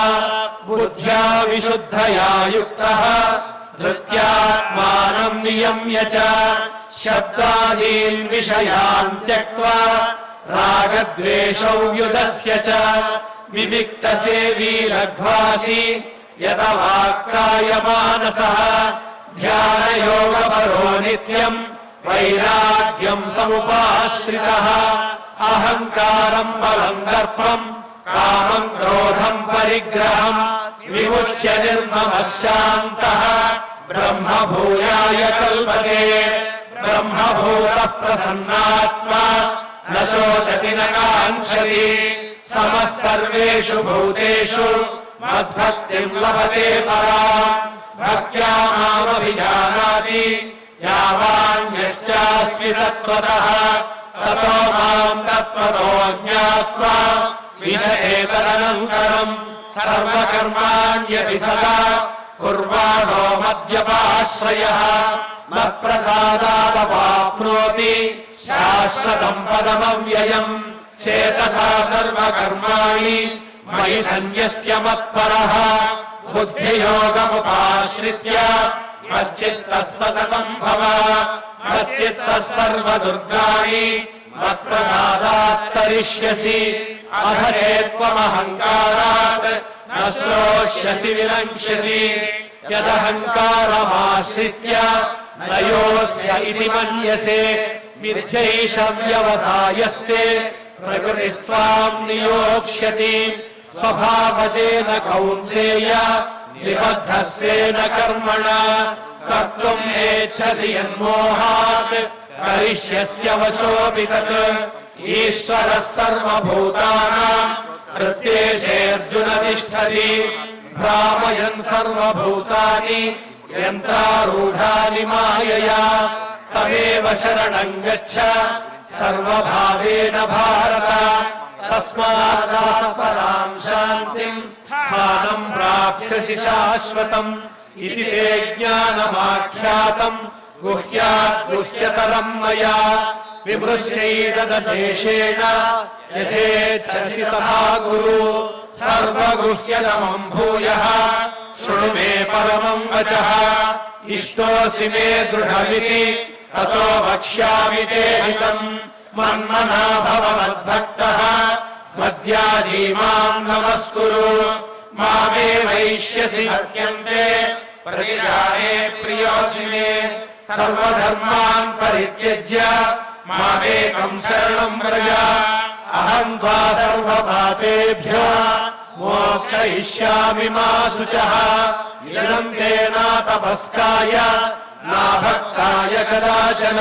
बुद्ध्या विशुद्धया युक्तः धृत्यात्मानं नियम्य च शब्दादीन् विषयान् त्यक्त्वा रागद्वेषौ युधस्य च विविक्तसेवी लघ्वासी यतवाक्कायमानसः ध्यानयोगपरो नित्यम् वैराग्यं समुपाश्रितः अहङ्कारं बलं दर्पं कामं क्रोधं परिग्रहं विमुच्य निर्ममः शान्तः ब्रह्मभूयाय कल्पते ब्रह्मभूतः प्रसन्नात्मा न शोचति न काङ्क्षति समः सर्वेषु भूतेषु मद्भक्तिं लभते पराम् भक्त्या मामभिजानाति यावान्यश्चास्मि तत्त्वतः ततो मां तत्त्वतो ज्ञात्वा विषये तदनन्तरम् सर्वकर्माण्यपि सदा कुर्वाणो मद्यपाश्रयः मत्प्रसादादवाप्नोति शाश्वतं पदमव्ययम् चेतसा सर्वकर्माणि मयि सन्न्यस्य मत्परः बुद्धियोगमुपाश्रित्य मच्चित्तः सततं भव मच्चित्तः सर्वदुर्गाणि मत्प्रसादात् तरिष्यसि अधरे त्वमहङ्कारात् न श्रोष्यसि विनङ्क्ष्यसि यदहङ्कारमाश्रित्य न योऽस्य इति मन्यसे मिथ्यैष व्यवसायस्ते प्रकृतिस्त्वां नियोक्ष्यति स्वभावजेन कौन्तेय निबद्धस्वेन कर्मणा कर्तुम् नेच्छसि यन्मोहात् करिष्यस्य वशोऽपि तत् ईश्वरः सर्वभूतानां हृद्देशेऽर्जुन तिष्ठति भ्रामयन् सर्वभूतानि यन्त्रारूढानि मायया तमेव शरणं गच्छ सर्वभावेन भारत तस्मात् परां शान्तिं स्थानं प्राप्स्यसि शाश्वतम् इति ते ज्ञानमाख्यातम् गुह्यात् गुह्यतरं मया विमृश्यैतदशेषेण यथेच्छसि तथा कुरु सर्वगुह्यतमं भूयः शृणु मे परमं वचः इष्टोऽसि मे दृढमिति ततो वक्ष्यामि ते हितम् मन्मना भव मद्भक्तः मद्याजी मां नमस्कुरु मामे वैष्यसि सत्यन्ते प्रतिजाने प्रियोऽसि मे सर्वधर्मान् परित्यज्य मामेकं शरणं व्रज अहं त्वा सर्वपापेभ्यो मोक्षयिष्यामि मा शुचः इदं ते न तपस्काय न भक्ताय कदाचन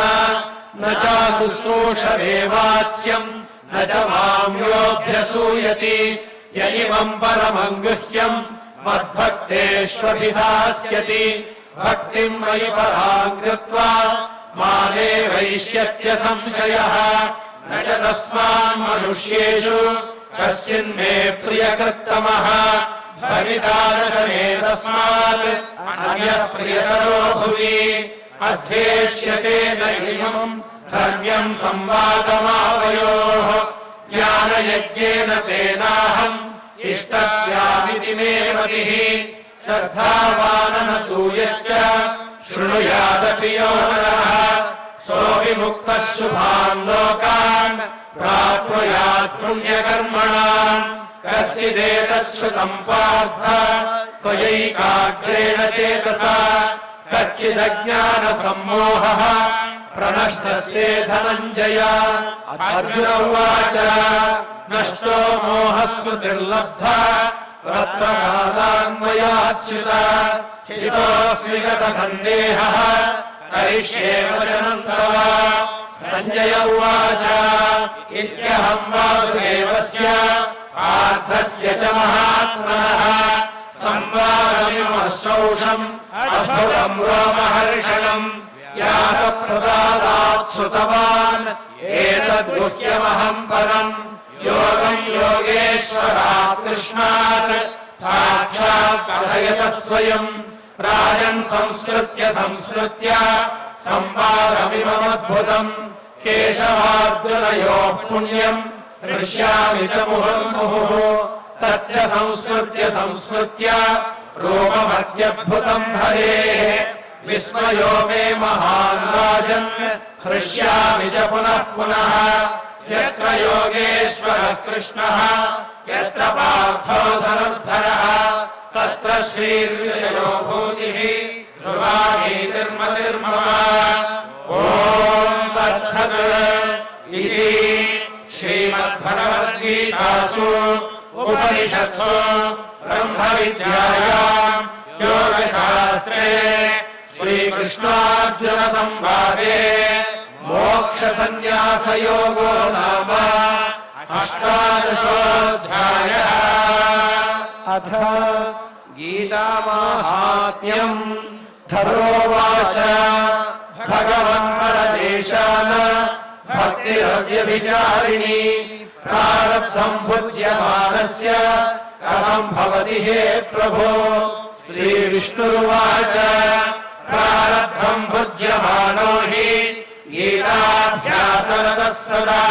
न च शुश्रूषवे वाच्यं न च मां योऽभ्यसूयति य इमं परमं गुह्यं मद्भक्तेष्वभिधास्यति भक्तिं मयि परां कृत्वा मामे वैष्यत्य संशयः न च तस्मान् मनुष्येषु कश्चिन्मे प्रियकृत्तमः भविता न च मे तस्मात् अन्यः प्रियतरो भुवि अध्येष्यते न इमं धर्म्यं संवादमावयोः ज्ञानयज्ञेन तेनाहम् इष्टस्यामिति मे मतिः श्रद्धावाननसूयश्च शृणुयादपि यो नरः सोऽविमुक्तः शुभान् लोकान् प्राप्नुयात् पुण्यकर्मणाम् कच्चिदेतच्छ्रुतम् पार्थ त्वयैकाग्रेण चेतसा कच्चिदज्ञानसम्मोहः प्रणष्टस्ते धनञ्जय अर्जुन उवाच नष्टो मोहस्मृतिर्लब्धा त्वत्प्रसादान्मयाच्युत स्थितोऽस्मि गतसन्देहः करिष्ये वचनं तव सञ्जय उवाच इत्यहं वासुदेवस्य पार्थस्य च महात्मनः संवादमिमश्रौषम् अद्भुतं रोमहर्षणम् व्यासप्रसादात् श्रुतवान् एतद्गुह्यमहं परम् योगं योगेश्वरात् कृष्णात् साक्षात् कथयतः स्वयं राजन् संस्कृत्य संवादमिममद्भुतम् केशवार्जुनयोः पुण्यम् हृष्यामि च मुहुर्मुहुः तच्च संस्मृत्य रूपमत्यद्भुतम् हरेः विस्मयो मे महान् राजन् हृष्यामि च पुनः पुनः यत्र योगेश्वरः कृष्णः यत्र पार्थो धनुर्धरः तत्र श्रीर्विजयो भूतिः ध्रुवानीतिर्मतिर्मम ॐ तत्सत् इति श्रीमद्भगवद्गीतासु उपनिषत्सु ब्रह्मविद्यायाम् योगशास्त्रे श्रीकृष्णार्जुनसंवादे मोक्षसंन्यासयोगो नाम अष्टादशोऽध्यायः। अथ गीतामाहात्म्यम् धरोवाच भगवन्परदेशान भक्तिरव्यभिचारिणी प्रारब्धम् भुज्यमानस्य कथम् भवति हे प्रभो। श्रीविष्णुरुवाच प्रारब्धम् भुज्यमानो हि गीताभ्यासरतः सदा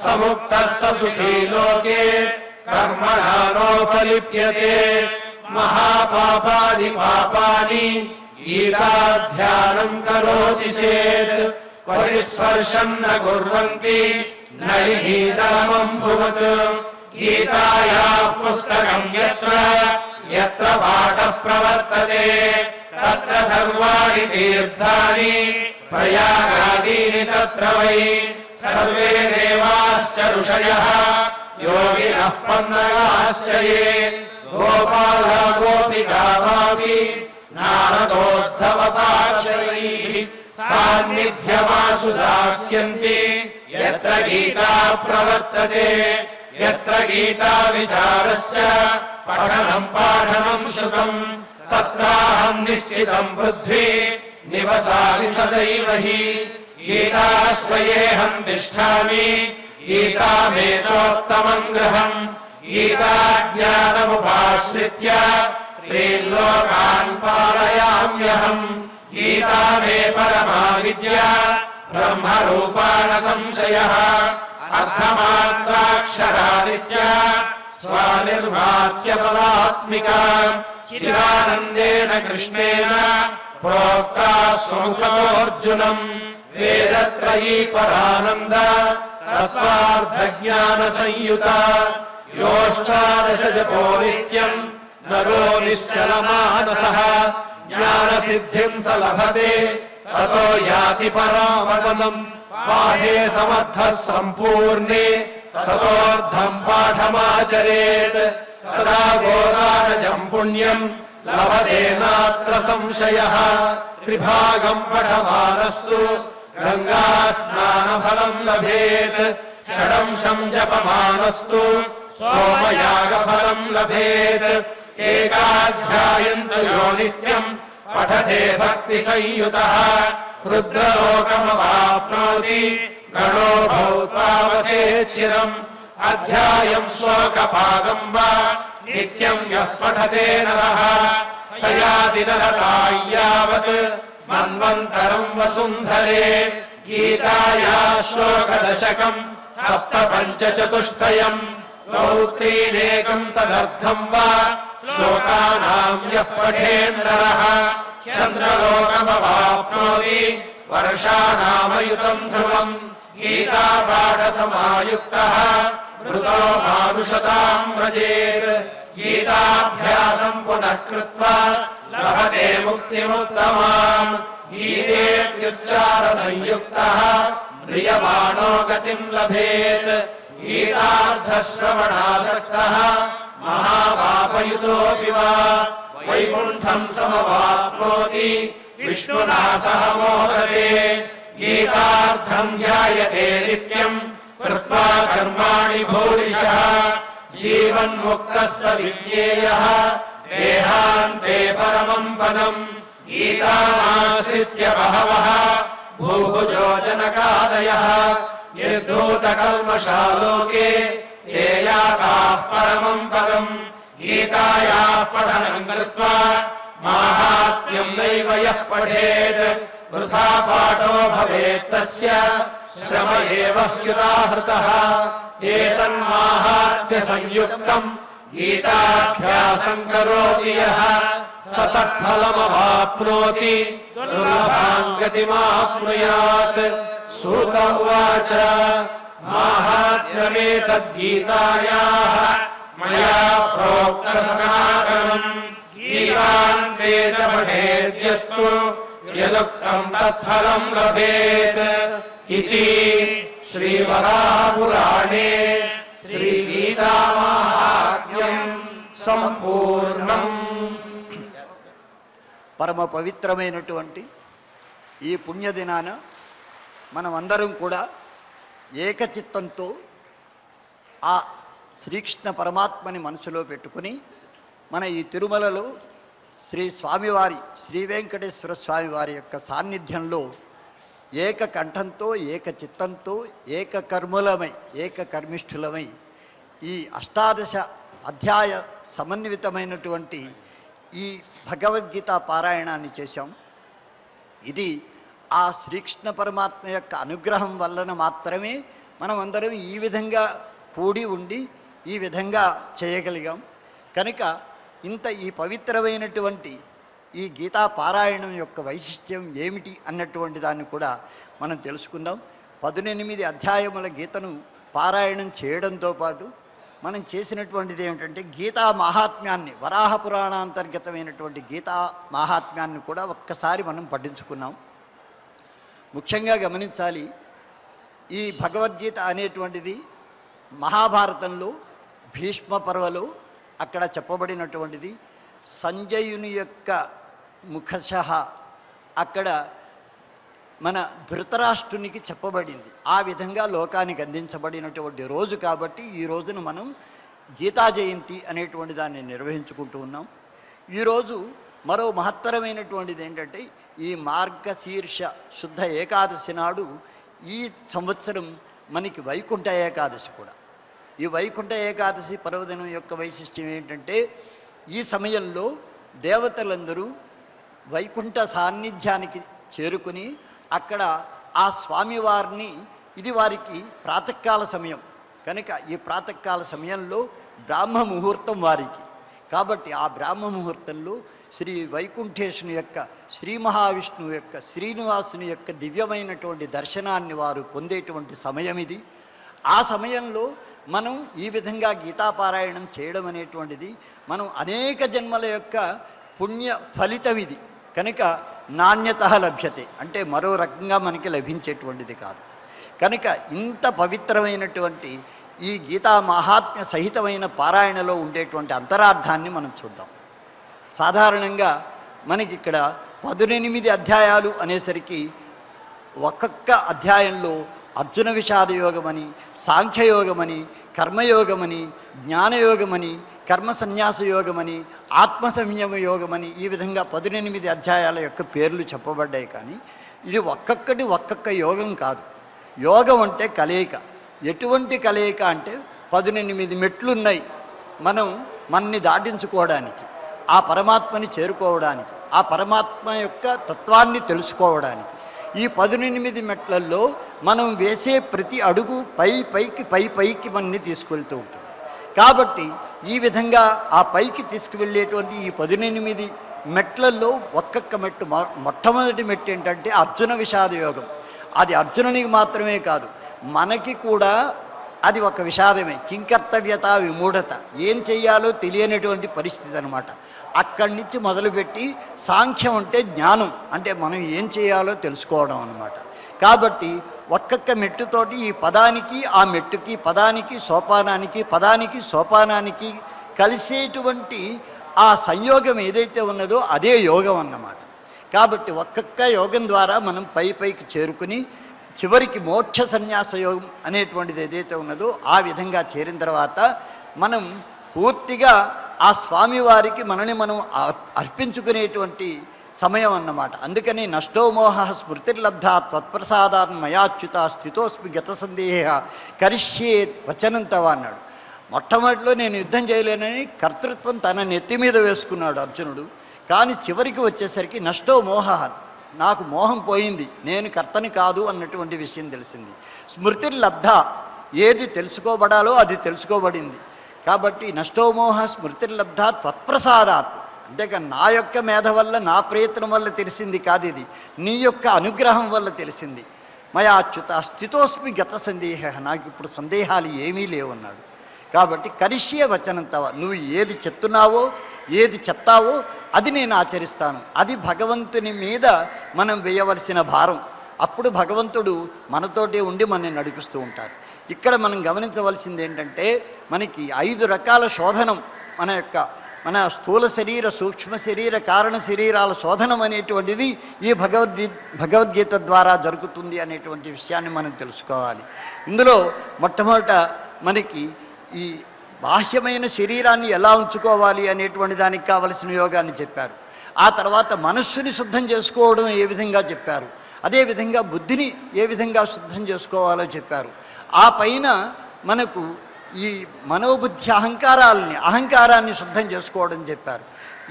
समुक्तः स सुखी लोके कर्मणा नोपलिप्यते महापापादिपापानि गीताध्यानम् करोति चेत् क्वचित् स्पर्शम् न कुर्वन्ति न हि नीतमम्भुवत्। गीतायाः पुस्तकम् यत्र पाठः प्रवर्तते तत्र सर्वाणि तीर्थानि प्रयागादीनि तत्र वै सर्वे देवाश्च ऋषयः योगिनः पन्नगाश्च ये गोपाला गोपिकावापि नारदोद्धवपार्षदैः सान्निध्यमासु दास्यन्ति यत्र गीता प्रवर्तते यत्र गीता विचारश्च पठनम् पाठनम् श्रुतम् तत्राहम् निश्चितम् पृथ्वी निवसामि सदैव हि गीताश्रयेऽहम् तिष्ठामि गीता मे चोत्तमम् गृहम् गीताज्ञानमुपाश्रित्य त्रीन् लोकान् पालयाम्यहम् गीता मे परमा विद्या ब्रह्मरूपा न संशयः अर्धमात्राक्षरादित्या स्वानिर्वाच्य पदात्मिका चिदानन्देन कृष्णेन प्रोक्ता स्वमुखतोऽर्जुनम् वेदत्रयी परानन्द तत्त्वार्थज्ञानसंयुता योऽष्टादशशतो नित्यम् नरो निश्चलमानसः ज्ञानसिद्धिम् स लभते ततो याति परामपदम् पाठे समर्थः सम्पूर्णे ततोऽर्धम् पाठमाचरेत् तदा गोदानजम् पुण्यम् लभते नात्र संशयः। त्रिभागम् पठमानस्तु गङ्गास्नानफलम् लभेत् षडंशम् जपमानस्तु सोमयागफलम् लभेत् एकाध्यायम् तु यो नित्यम् पठते भक्तिसंयुतः रुद्रलोकमवाप्नोति गणो भूत्वावसेच्चिरम् अध्यायम् श्लोकपादम् वा नित्यम् यः पठते नरः स याति नरकाय्यावत् मन्वन्तरम् वसुन्धरे। गीताया श्लोकदशकम् सप्तपञ्चचतुष्टयम् द्वौ-त्रीनेकम् तदर्थम् वा श्लोकानाम् यः पठेन्नरः चन्द्रलोकमवाप्नोति वर्षाणामयुतम् ध्रुवम्। गीतापाठसमायुक्तः मृतो मानुषताम् व्रजेत् गीताभ्यासम् पुनः कृत्वा लभते मुक्तिमुत्तमाम्। गीतेत्युच्चारसंयुक्तः म्रियमाणो गतिम् लभेत् गीतार्थश्रवणासक्तः महापापयुतोऽपि वा वैकुण्ठम् समवाप्नोति विष्णुना सह मोदते। गीतार्थम् ध्यायते नित्यम् कृत्वा कर्माणि भूरिशः जीवन्मुक्तः स विज्ञेयः देहान्ते परमम् पदम्। गीतामाश्रित्य बहवः भूभुजो जनकादयः निर्धूतकल्मषालोके ते याताः परमम् पदम्। गीतायाः पठनम् कृत्वा माहात्म्यम् नैव यः पठेत् वृथा पाठो भवेत् तस्य श्रम एव ह्युदाहृतः एतन्माहात्म्य संयुक्तम् गीताभ्यासं करोति यः स तत्फलमवाप्नोति दुर्लभां गतिमाप्नुयात्। सूत उवाच माहात्म्यमेतद्गीतायाः मया प्रोक्तसनातनम् गीतान्ते च पठेद्यस्तु यदुक्तं तत्फलं लभेत् इति श्रीवराहपुराणे श्रीगीतामाहात्म्यं సంపూర్ణం. పరమ పవిత్రమైనటువంటి ఈ పుణ్యదినాన మనమందరం కూడా ఏకచిత్తంతో ఆ శ్రీకృష్ణ పరమాత్మని మనసులో పెట్టుకుని మన ఈ తిరుమలలో శ్రీ స్వామివారి శ్రీ వెంకటేశ్వర స్వామివారి యొక్క సాన్నిధ్యంలో ఏకకంఠంతో ఏకచిత్తంతో ఏకకర్ములమై ఏకకర్మిష్ఠులమై ఈ అష్టాదశ అధ్యాయ సమన్వితమైనటువంటి ఈ భగవద్గీత పారాయణాన్ని చేశాం. ఇది ఆ శ్రీకృష్ణ పరమాత్మ యొక్క అనుగ్రహం వలన మాత్రమే మనం అందరం ఈ విధంగా కూడి ఉండి ఈ విధంగా చేయగలిగాం. కనుక ఇంత ఈ పవిత్రమైనటువంటి ఈ గీతా పారాయణం యొక్క వైశిష్ట్యం ఏమిటి అన్నటువంటి దాన్ని కూడా మనం తెలుసుకుందాం. 18 అధ్యాయముల గీతను పారాయణం చేయడంతో పాటు మనం చేసినటువంటిది ఏమిటంటే గీతా మహాత్మ్యాన్ని, వరాహ పురాణాంతర్గతమైనటువంటి గీతా మహాత్మ్యాన్ని కూడా ఒక్కసారి మనం పఠించుకున్నాం. ముఖ్యంగా గమనించాలి, ఈ భగవద్గీత అనేటువంటిది మహాభారతంలో భీష్మ పర్వలో అక్కడ చెప్పబడినటువంటిది. సంజయుని యొక్క ముఖశః అక్కడ మన ధృతరాష్ట్రునికి చెప్పబడింది. ఆ విధంగా లోకానికి అందించబడినటువంటి రోజు కాబట్టి ఈ రోజున మనం గీతా జయంతి అనేటువంటి దాన్ని నిర్వహించుకుంటూ ఉన్నాం. ఈరోజు మరో మహత్తరమైనటువంటిది ఏంటంటే ఈ మార్గశీర్ష శుద్ధ ఏకాదశి నాడు ఈ సంవత్సరం మనకి వైకుంఠ ఏకాదశి కూడా. ఈ వైకుంఠ ఏకాదశి పర్వదినం యొక్క వైశిష్ట్యం ఏంటంటే ఈ సమయంలో దేవతలందరూ వైకుంఠ సాన్నిధ్యానికి చేరుకుని అక్కడ ఆ స్వామివారిని, ఇది వారికి ప్రాతకాల సమయం కనుక ఈ ప్రాతకాల సమయంలో బ్రాహ్మ ముహూర్తం వారికి. కాబట్టి ఆ బ్రాహ్మ ముహూర్తంలో శ్రీ వైకుంఠేశుని యొక్క, శ్రీ మహావిష్ణువు యొక్క, శ్రీనివాసుని యొక్క దివ్యమైనటువంటి దర్శనాన్ని వారు పొందేటువంటి సమయం ఇది. ఆ సమయంలో మనం ఈ విధంగా గీతాపారాయణం చేయడం అనేటువంటిది మనం అనేక జన్మల యొక్క పుణ్య ఫలితం ఇది. కనుక నాణ్యత లభ్యతే అంటే మరో రకంగా మనకి లభించేటువంటిది కాదు. కనుక ఇంత పవిత్రమైనటువంటి ఈ గీతా మహాత్మ్య సహితమైన పారాయణలో ఉండేటువంటి అంతరార్థాన్ని మనం చూద్దాం. సాధారణంగా మనకి ఇక్కడ 18 అధ్యాయాలు అనేసరికి ఒక్కొక్క అధ్యాయంలో అర్జున విషాద యోగమని, సాంఖ్యయోగమని, కర్మయోగమని, జ్ఞానయోగమని, కర్మ సన్యాస యోగమని, ఆత్మ సంయమ యోగమని ఈ విధంగా 18 అధ్యాయాల యొక్క పేర్లు చెప్పబడ్డాయి. కానీ ఇది ఒక్కొక్కటి ఒక్కొక్క యోగం కాదు. యోగం అంటే కలయిక. ఎటువంటి కలయిక అంటే 18 మెట్లున్నాయి మనని దాటించుకోవడానికి, ఆ పరమాత్మని చేరుకోవడానికి, ఆ పరమాత్మ యొక్క తత్వాన్ని తెలుసుకోవడానికి. ఈ 18 మెట్లల్లో మనం వేసే ప్రతి అడుగు పైకి మనని తీసుకువెళ్తూ ఉంటుంది. కాబట్టి ఈ విధంగా ఆ పైకి తీసుకువెళ్ళేటువంటి ఈ 18 మెట్లల్లో ఒక్కొక్క మెట్టు, మొట్టమొదటి మెట్టు ఏంటంటే అర్జున విషాద యోగం. అది అర్జునునికి మాత్రమే కాదు, మనకి కూడా అది ఒక విషాదమే. కింకర్తవ్యత విమూఢత, ఏం చెయ్యాలో తెలియనటువంటి పరిస్థితి అన్నమాట. అక్కడి నుంచి మొదలుపెట్టి సాంఖ్యం అంటే జ్ఞానం, అంటే మనం ఏం చేయాలో తెలుసుకోవడం అన్నమాట. కాబట్టి ఒక్కొక్క మెట్టుతోటి ఈ పదానికి ఆ మెట్టుకి, పదానికి సోపానానికి కలిసేటువంటి ఆ సంయోగం ఏదైతే ఉన్నదో అదే యోగం అన్నమాట. కాబట్టి ఒక్కొక్క యోగం ద్వారా మనం పైకి చేరుకుని చివరికి మోక్ష సన్యాస యోగం అనేటువంటిది ఏదైతే ఉన్నదో ఆ విధంగా చేరిన తర్వాత మనం పూర్తిగా ఆ స్వామివారికి మనని మనం అర్పించుకునేటువంటి సమయం అన్నమాట. అందుకని నష్టోమోహ స్మృతిర్లబ్ధ త్వత్ప్రసాదాన్ మయాచ్యుత స్థితోస్మి గత సందేహ కరిష్యే వచనంతవ అన్నాడు. మొట్టమొదటిలో నేను యుద్ధం చేయలేనని కర్తృత్వం తన నెత్తి మీద వేసుకున్నాడు అర్జునుడు. కానీ చివరికి వచ్చేసరికి నష్టో మోహ, నాకు మోహం పోయింది, నేను కర్తని కాదు అన్నటువంటి విషయం తెలిసింది. స్మృతిర్లబ్ధ, ఏది తెలుసుకోబడాలో అది తెలుసుకోబడింది. కాబట్టి నష్టోమోహ స్మృతిర్లబ్ధ త్వత్ప్రసాదాత్, అంతేకాని నా యొక్క మేధ వల్ల నా ప్రయత్నం వల్ల తెలిసింది కాదు, ఇది నీ యొక్క అనుగ్రహం వల్ల తెలిసింది. మయా అచ్యుత స్థితోస్మి గత సందేహ, నాకు ఇప్పుడు సందేహాలు ఏమీ లేవన్నాడు. కాబట్టి కరిష్యే వచనం తవ, నువ్వు ఏది చెప్తున్నావో ఏది చెప్తావో అది నేను ఆచరిస్తాను. అది భగవంతుని మీద మనం వేయవలసిన భారం. అప్పుడు భగవంతుడు మనతోటే ఉండి మనల్ని నడిపిస్తూ ఉంటారు. ఇక్కడ మనం గమనించవలసింది ఏంటంటే, మనకి 5 రకాల శోధనం, మన స్థూల శరీర, సూక్ష్మ శరీర, కారణ శరీరాల శోధనం అనేటువంటిది ఈ భగవద్గీత ద్వారా జరుగుతుంది అనేటువంటి విషయాన్ని మనం తెలుసుకోవాలి. ఇందులో మొట్టమొదట మనకి ఈ బాహ్యమైన శరీరాన్ని ఎలా ఉంచుకోవాలి అనేటువంటి దానికి కావలసిన యోగాన్ని చెప్పారు. ఆ తర్వాత మనస్సుని శుద్ధం చేసుకోవడం ఏ విధంగా చెప్పారు, అదేవిధంగా బుద్ధిని ఏ విధంగా శుద్ధం చేసుకోవాలో చెప్పారు. ఆ పైన మనకు ఈ మనోబుద్ధి అహంకారాన్ని శుద్ధం చేసుకోవడం చెప్పారు.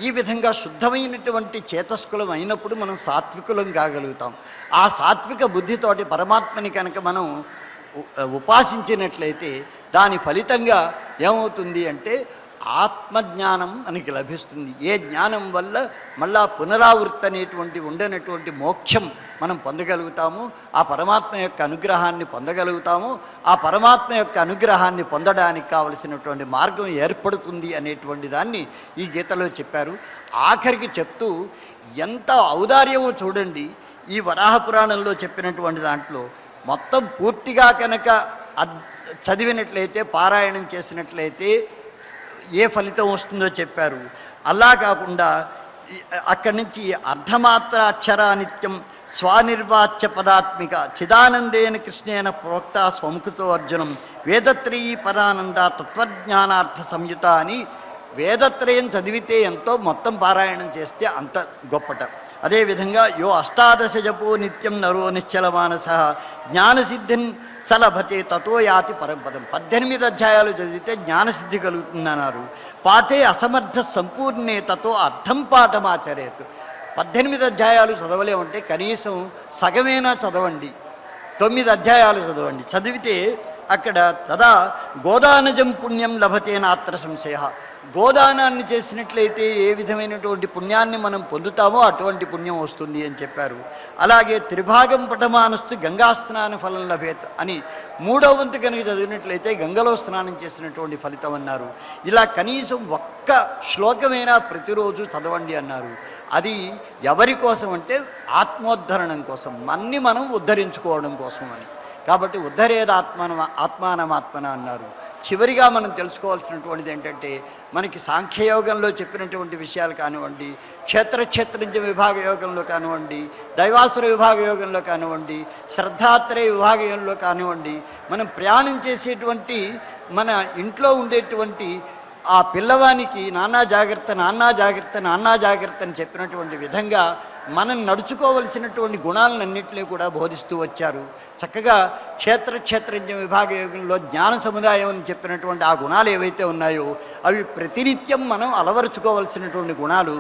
ఈ విధంగా శుద్ధమైనటువంటి చేతస్కులం అయినప్పుడు మనం సాత్వికులం కాగలుగుతాం. ఆ సాత్విక బుద్ధితోటి పరమాత్మని కనుక మనం ఉపాసించినట్లయితే దాని ఫలితంగా ఏమవుతుంది అంటే ఆత్మజ్ఞానం మనకి లభిస్తుంది. ఏ జ్ఞానం వల్ల మళ్ళా పునరావృత్తి అనేటువంటి ఉండనటువంటి మోక్షం మనం పొందగలుగుతాము, ఆ పరమాత్మ యొక్క అనుగ్రహాన్ని పొందగలుగుతాము. ఆ పరమాత్మ యొక్క అనుగ్రహాన్ని పొందడానికి కావలసినటువంటి మార్గం ఏర్పడుతుంది అనేటువంటి దాన్ని ఈ గీతలో చెప్పారు. ఆఖరికి చెప్తూ ఎంత ఔదార్యమో చూడండి. ఈ వరాహ పురాణంలో చెప్పినటువంటి దాంట్లో మొత్తం పూర్తిగా కనుక చదివినట్లయితే, పారాయణం చేసినట్లయితే ఏ ఫలితం వస్తుందో చెప్పారు. అలా కాకుండా అక్కడి నుంచి అర్ధమాత్ర అక్షరానిత్యం స్వానిర్వాచ్య పదాత్మిక చిదానందేన కృష్ణేన ప్రోక్త స్వముఖతో అర్జునం వేదత్రయీ పరానంద తత్వజ్ఞానార్థ సంయుత అని వేదత్రయం చదివితే ఎంతో, మొత్తం పారాయణం చేస్తే అంత గొప్పట. అదేవిధంగా యో 18 జపో నిత్యం నరో నిశ్చలమానస జ్ఞానసిద్ధిన్ సలభతే తతో యాతి పరంపదం. 18 అధ్యాయాలు చదివితే జ్ఞానసిద్ధి కలుగుతుందన్నారు. పాఠే అసమర్థ సంపూర్ణే తతో అర్థం పాఠమాచరేత్. 18 అధ్యాయాలు చదవలేమంటే కనీసం సగమేనా చదవండి, 9 అధ్యాయాలు చదవండి. చదివితే అక్కడ తదా గోదానజం పుణ్యం లభతే నాత్ర సంశయ. గోదానాన్ని చేసినట్లయితే ఏ విధమైనటువంటి పుణ్యాన్ని మనం పొందుతామో అటువంటి పుణ్యం వస్తుంది అని చెప్పారు. అలాగే త్రిభాగం పఠమానస్తు గంగా స్నాన ఫలం లభేత్ అని 3వ వంతు కనుక చదివినట్లయితే గంగలో స్నానం చేసినటువంటి ఫలితం అన్నారు. ఇలా కనీసం ఒక్క శ్లోకమైనా ప్రతిరోజు చదవండి అన్నారు. అది ఎవరి కోసం అంటే ఆత్మోద్ధరణం కోసం, మన్ని మనం ఉద్ధరించుకోవడం కోసం అని. కాబట్టి ఉద్ధరేద ఆత్మానమాత్మన అన్నారు. చివరిగా మనం తెలుసుకోవాల్సినటువంటిది ఏంటంటే, మనకి సాంఖ్యయోగంలో చెప్పినటువంటి విషయాలు కానివ్వండి, క్షేత్రజ్ఞ విభాగ యోగంలో కానివ్వండి, దైవాసుర విభాగ యోగంలో కానివ్వండి, శ్రద్ధాత్రేయ విభాగంలో కానివ్వండి, మనం ప్రయాణం చేసేటువంటి మన ఇంట్లో ఉండేటువంటి ఆ పిల్లవానికి నాన్నా జాగ్రత్త నాన్నా జాగ్రత్త నాన్నా జాగ్రత్త అని చెప్పినటువంటి విధంగా మనం నడుచుకోవలసినటువంటి గుణాలన్నింటినీ కూడా బోధిస్తూ వచ్చారు. చక్కగా క్షేత్రజ్ఞ విభాగ యోగంలో జ్ఞాన సముదాయం అని చెప్పినటువంటి ఆ గుణాలు ఏవైతే ఉన్నాయో అవి ప్రతినిత్యం మనం అలవరుచుకోవలసినటువంటి గుణాలు.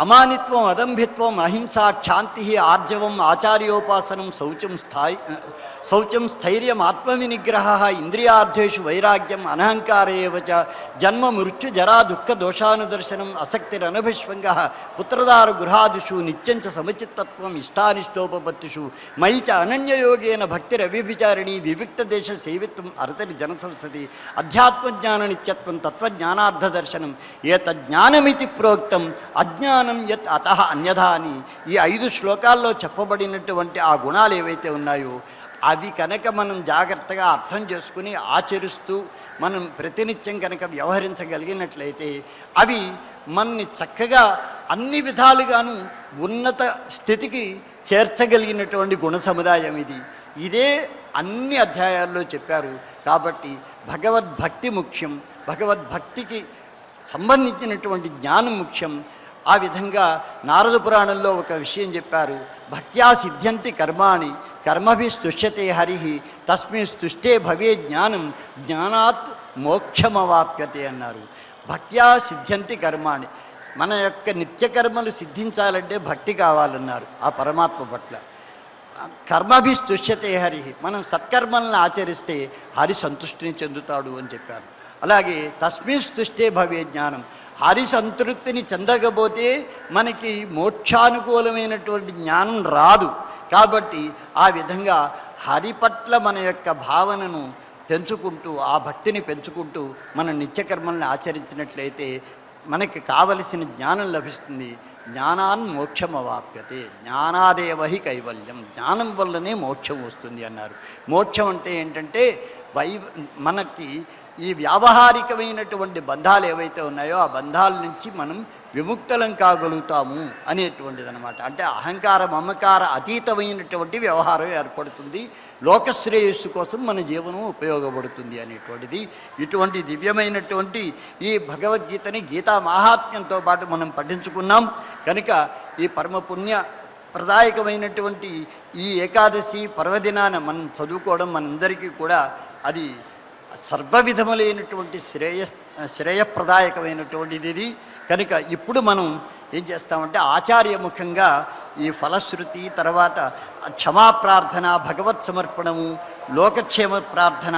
అమానిత్వం, అదంభిత్వం, అహింస, క్షాంతి, ఆర్జవం, ఆచార్యోపాసనం, శౌచం, స్థైర్యం, ఆత్మవినిగ్రహ, ఇంద్రియార్థేషు వైరాగ్యం, అనహంకారేవచ, జన్మ మృత్యు జరా దుఃఖ దోషానుదర్శనం, అసక్తిరనభిష్వంగ, పుత్రదార గృహాదిషు, నిత్యంచ సమచిత్తత్వం, ఇష్టానిష్టోపపత్తిషు, మయి చ అనన్యయోగేన భక్తిరవ్యభిచారిణి, వివిక్త దేశ సేవిత్వం, అరతరి జనసంసతి, అధ్యాత్మజ్ఞాన నిత్యత్వం, తత్వజ్ఞానార్థదర్శనం, ఏతజ్ఞానమితి ప్రోక్తం అజ్ఞానం యత్ అతః అన్యథా అని ఈ 5 శ్లోకాల్లో చెప్పబడినటువంటి ఆ గుణాలు ఏవైతే ఉన్నాయో అవి కనుక మనం జాగ్రత్తగా అర్థం చేసుకుని ఆచరిస్తూ మనం ప్రతినిత్యం కనుక వ్యవహరించగలిగినట్లయితే అవి మనని చక్కగా అన్ని విధాలుగాను ఉన్నత స్థితికి చేర్చగలిగినటువంటి గుణ సముదాయం ఇది. ఇదే అన్ని అధ్యాయాల్లో చెప్పారు. కాబట్టి భగవద్భక్తి ముఖ్యం, భగవద్భక్తికి సంబంధించినటువంటి జ్ఞానం ముఖ్యం. ఆ విధంగా నారద పురాణంలో ఒక విషయం చెప్పారు. భక్త్యా సిద్ధ్యంతి కర్మాణి కర్మభి స్తుష్యతే హరి తస్మిన్ స్తుష్టే భవే జ్ఞానం జ్ఞానాత్ మోక్షమవాప్యతే అన్నారు. భక్త్యా సిద్ధ్యంతి కర్మాణి, మన యొక్క నిత్యకర్మలు సిద్ధించాలంటే భక్తి కావాలన్నారు ఆ పరమాత్మ పట్ల. కర్మభిస్తుష్యతే హరి, మనం సత్కర్మలను ఆచరిస్తే హరి సంతృష్టిని చెందుతాడు అని చెప్పారు. అలాగే తస్మిన్ స్తుష్టే భవే జ్ఞానం, హరి సంతృప్తిని చెందకపోతే మనకి మోక్షానుకూలమైనటువంటి జ్ఞానం రాదు. కాబట్టి ఆ విధంగా హరి పట్ల మన యొక్క భావనను పెంచుకుంటూ, ఆ భక్తిని పెంచుకుంటూ మన నిత్యకర్మల్ని ఆచరించినట్లయితే మనకి కావలసిన జ్ఞానం లభిస్తుంది. జ్ఞానాన్ మోక్షం అవాప్యతే, జ్ఞానాదేవహి కైవల్యం, జ్ఞానం వల్లనే మోక్షం వస్తుంది అన్నారు. మోక్షం అంటే ఏంటంటే మనకి ఈ వ్యావహారికమైనటువంటి బంధాలు ఏవైతే ఉన్నాయో ఆ బంధాల నుంచి మనం విముక్తులం కాగలుగుతాము అనేటువంటిది అనమాట. అంటే అహంకార మమకార అతీతమైనటువంటి వ్యవహారం ఏర్పడుతుంది, లోకశ్రేయస్సు కోసం మన జీవనం ఉపయోగపడుతుంది అనేటువంటిది. ఇటువంటి దివ్యమైనటువంటి ఈ భగవద్గీతని గీతా మహాత్మ్యంతో పాటు మనం పఠించుకున్నాం కనుక ఈ పరమపుణ్య ప్రదాయకమైనటువంటి ఈ ఏకాదశి పర్వదినాన మనం చదువుకోవడం మనందరికీ కూడా అది సర్వవిధములైనటువంటి శ్రేయప్రదాయకమైనటువంటిది ఇది. కనుక ఇప్పుడు మనం ఏం చేస్తామంటే ఆచార్యముఖంగా ఈ ఫలశ్రుతి, తర్వాత క్షమాప్రార్థన, భగవత్ సమర్పణము, లోకక్షేమ ప్రార్థన,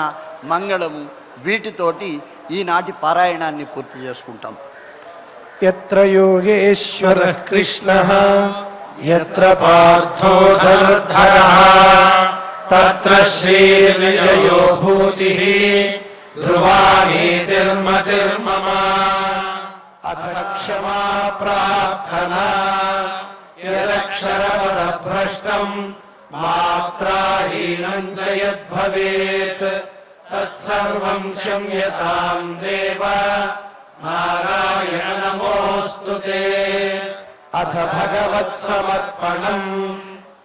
మంగళము, వీటితోటి ఈనాటి పారాయణాన్ని పూర్తి చేసుకుంటాం. యత్ర యోగేశ్వరః కృష్ణః యత్ర పార్థో ధనుర్ధరః తత్ర శ్రీర్విజయో భూతిః ధ్రువా నీతిర్మతిర్మమ. అథ క్షమా ప్రార్థనా యదక్షరపదభ్రష్టం మాత్రాహీనం చ యద్భవేత్ తత్సర్వం క్షమ్యతాం దేవ నారాయణ నమోస్తుతే. అథ భగవత్సమర్పణం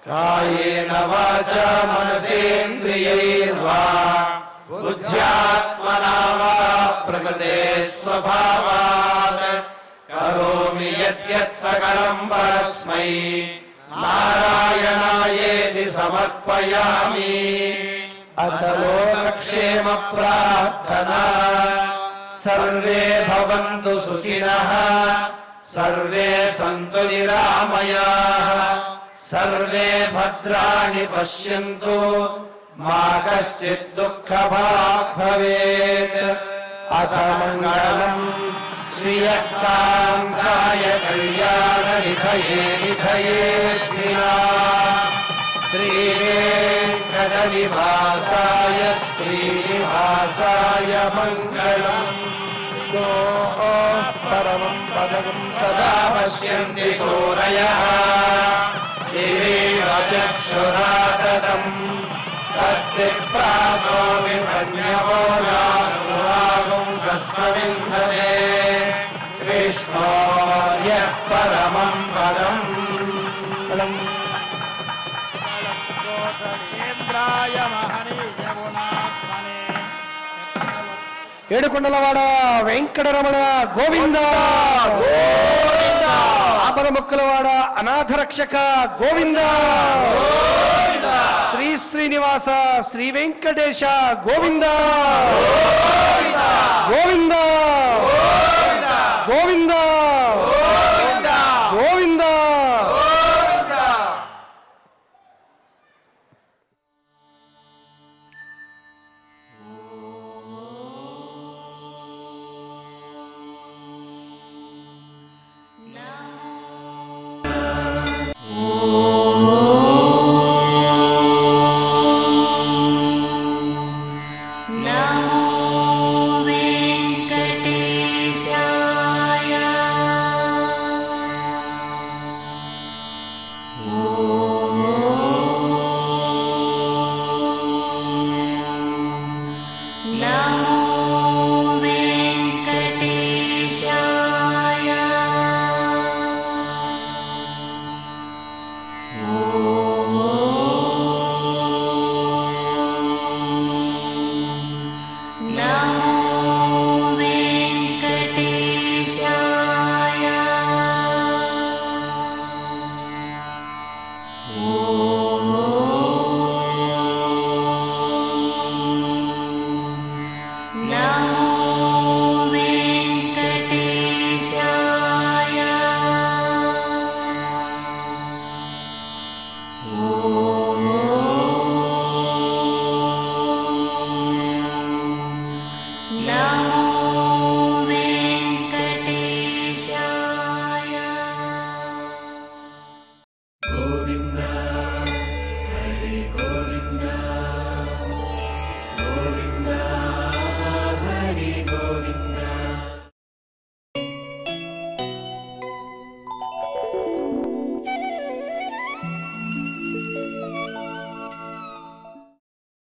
కాయేన వాచా మనసేంద్రియైర్వా బుద్ధ్యాత్మనా వా ప్రకృతే స్వభావాత్ కరోమి యద్యత్ సకలం పరస్మై నారాయణాయేతి సమర్పయామి. అథ లోకక్షేమ ప్రార్థనా సర్వే భవంతు సుఖినః సర్వే సంతు నిరామయాః సర్వే భద్రాణి పశ్యంతు మా కశ్చిత్ దుఃఖభాగ్ భవేత్. అథ మంగళం శ్రియకాంతాయ కళ్యాణ నిధయే నిధయేర్ధినా శ్రీవేంకటనివాసాయ శ్రీనివాసాయ మంగళం. పరమం పదం సదా పశ్యంతి సూరయః దివేవ చక్షురాదతం తద్విప్రాసో విపన్యవో నానురాగం సస్సవిందతే విష్ణోర్యః పరమం పదం. ఏడుకొండలవాడ వెంకటరమణ గోవింద గోవింద. ఆపద మొక్కలవాడ అనాథ రక్షక గోవింద గోవింద. శ్రీ శ్రీనివాస శ్రీ వెంకటేశ గోవింద గోవింద గోవింద గోవింద.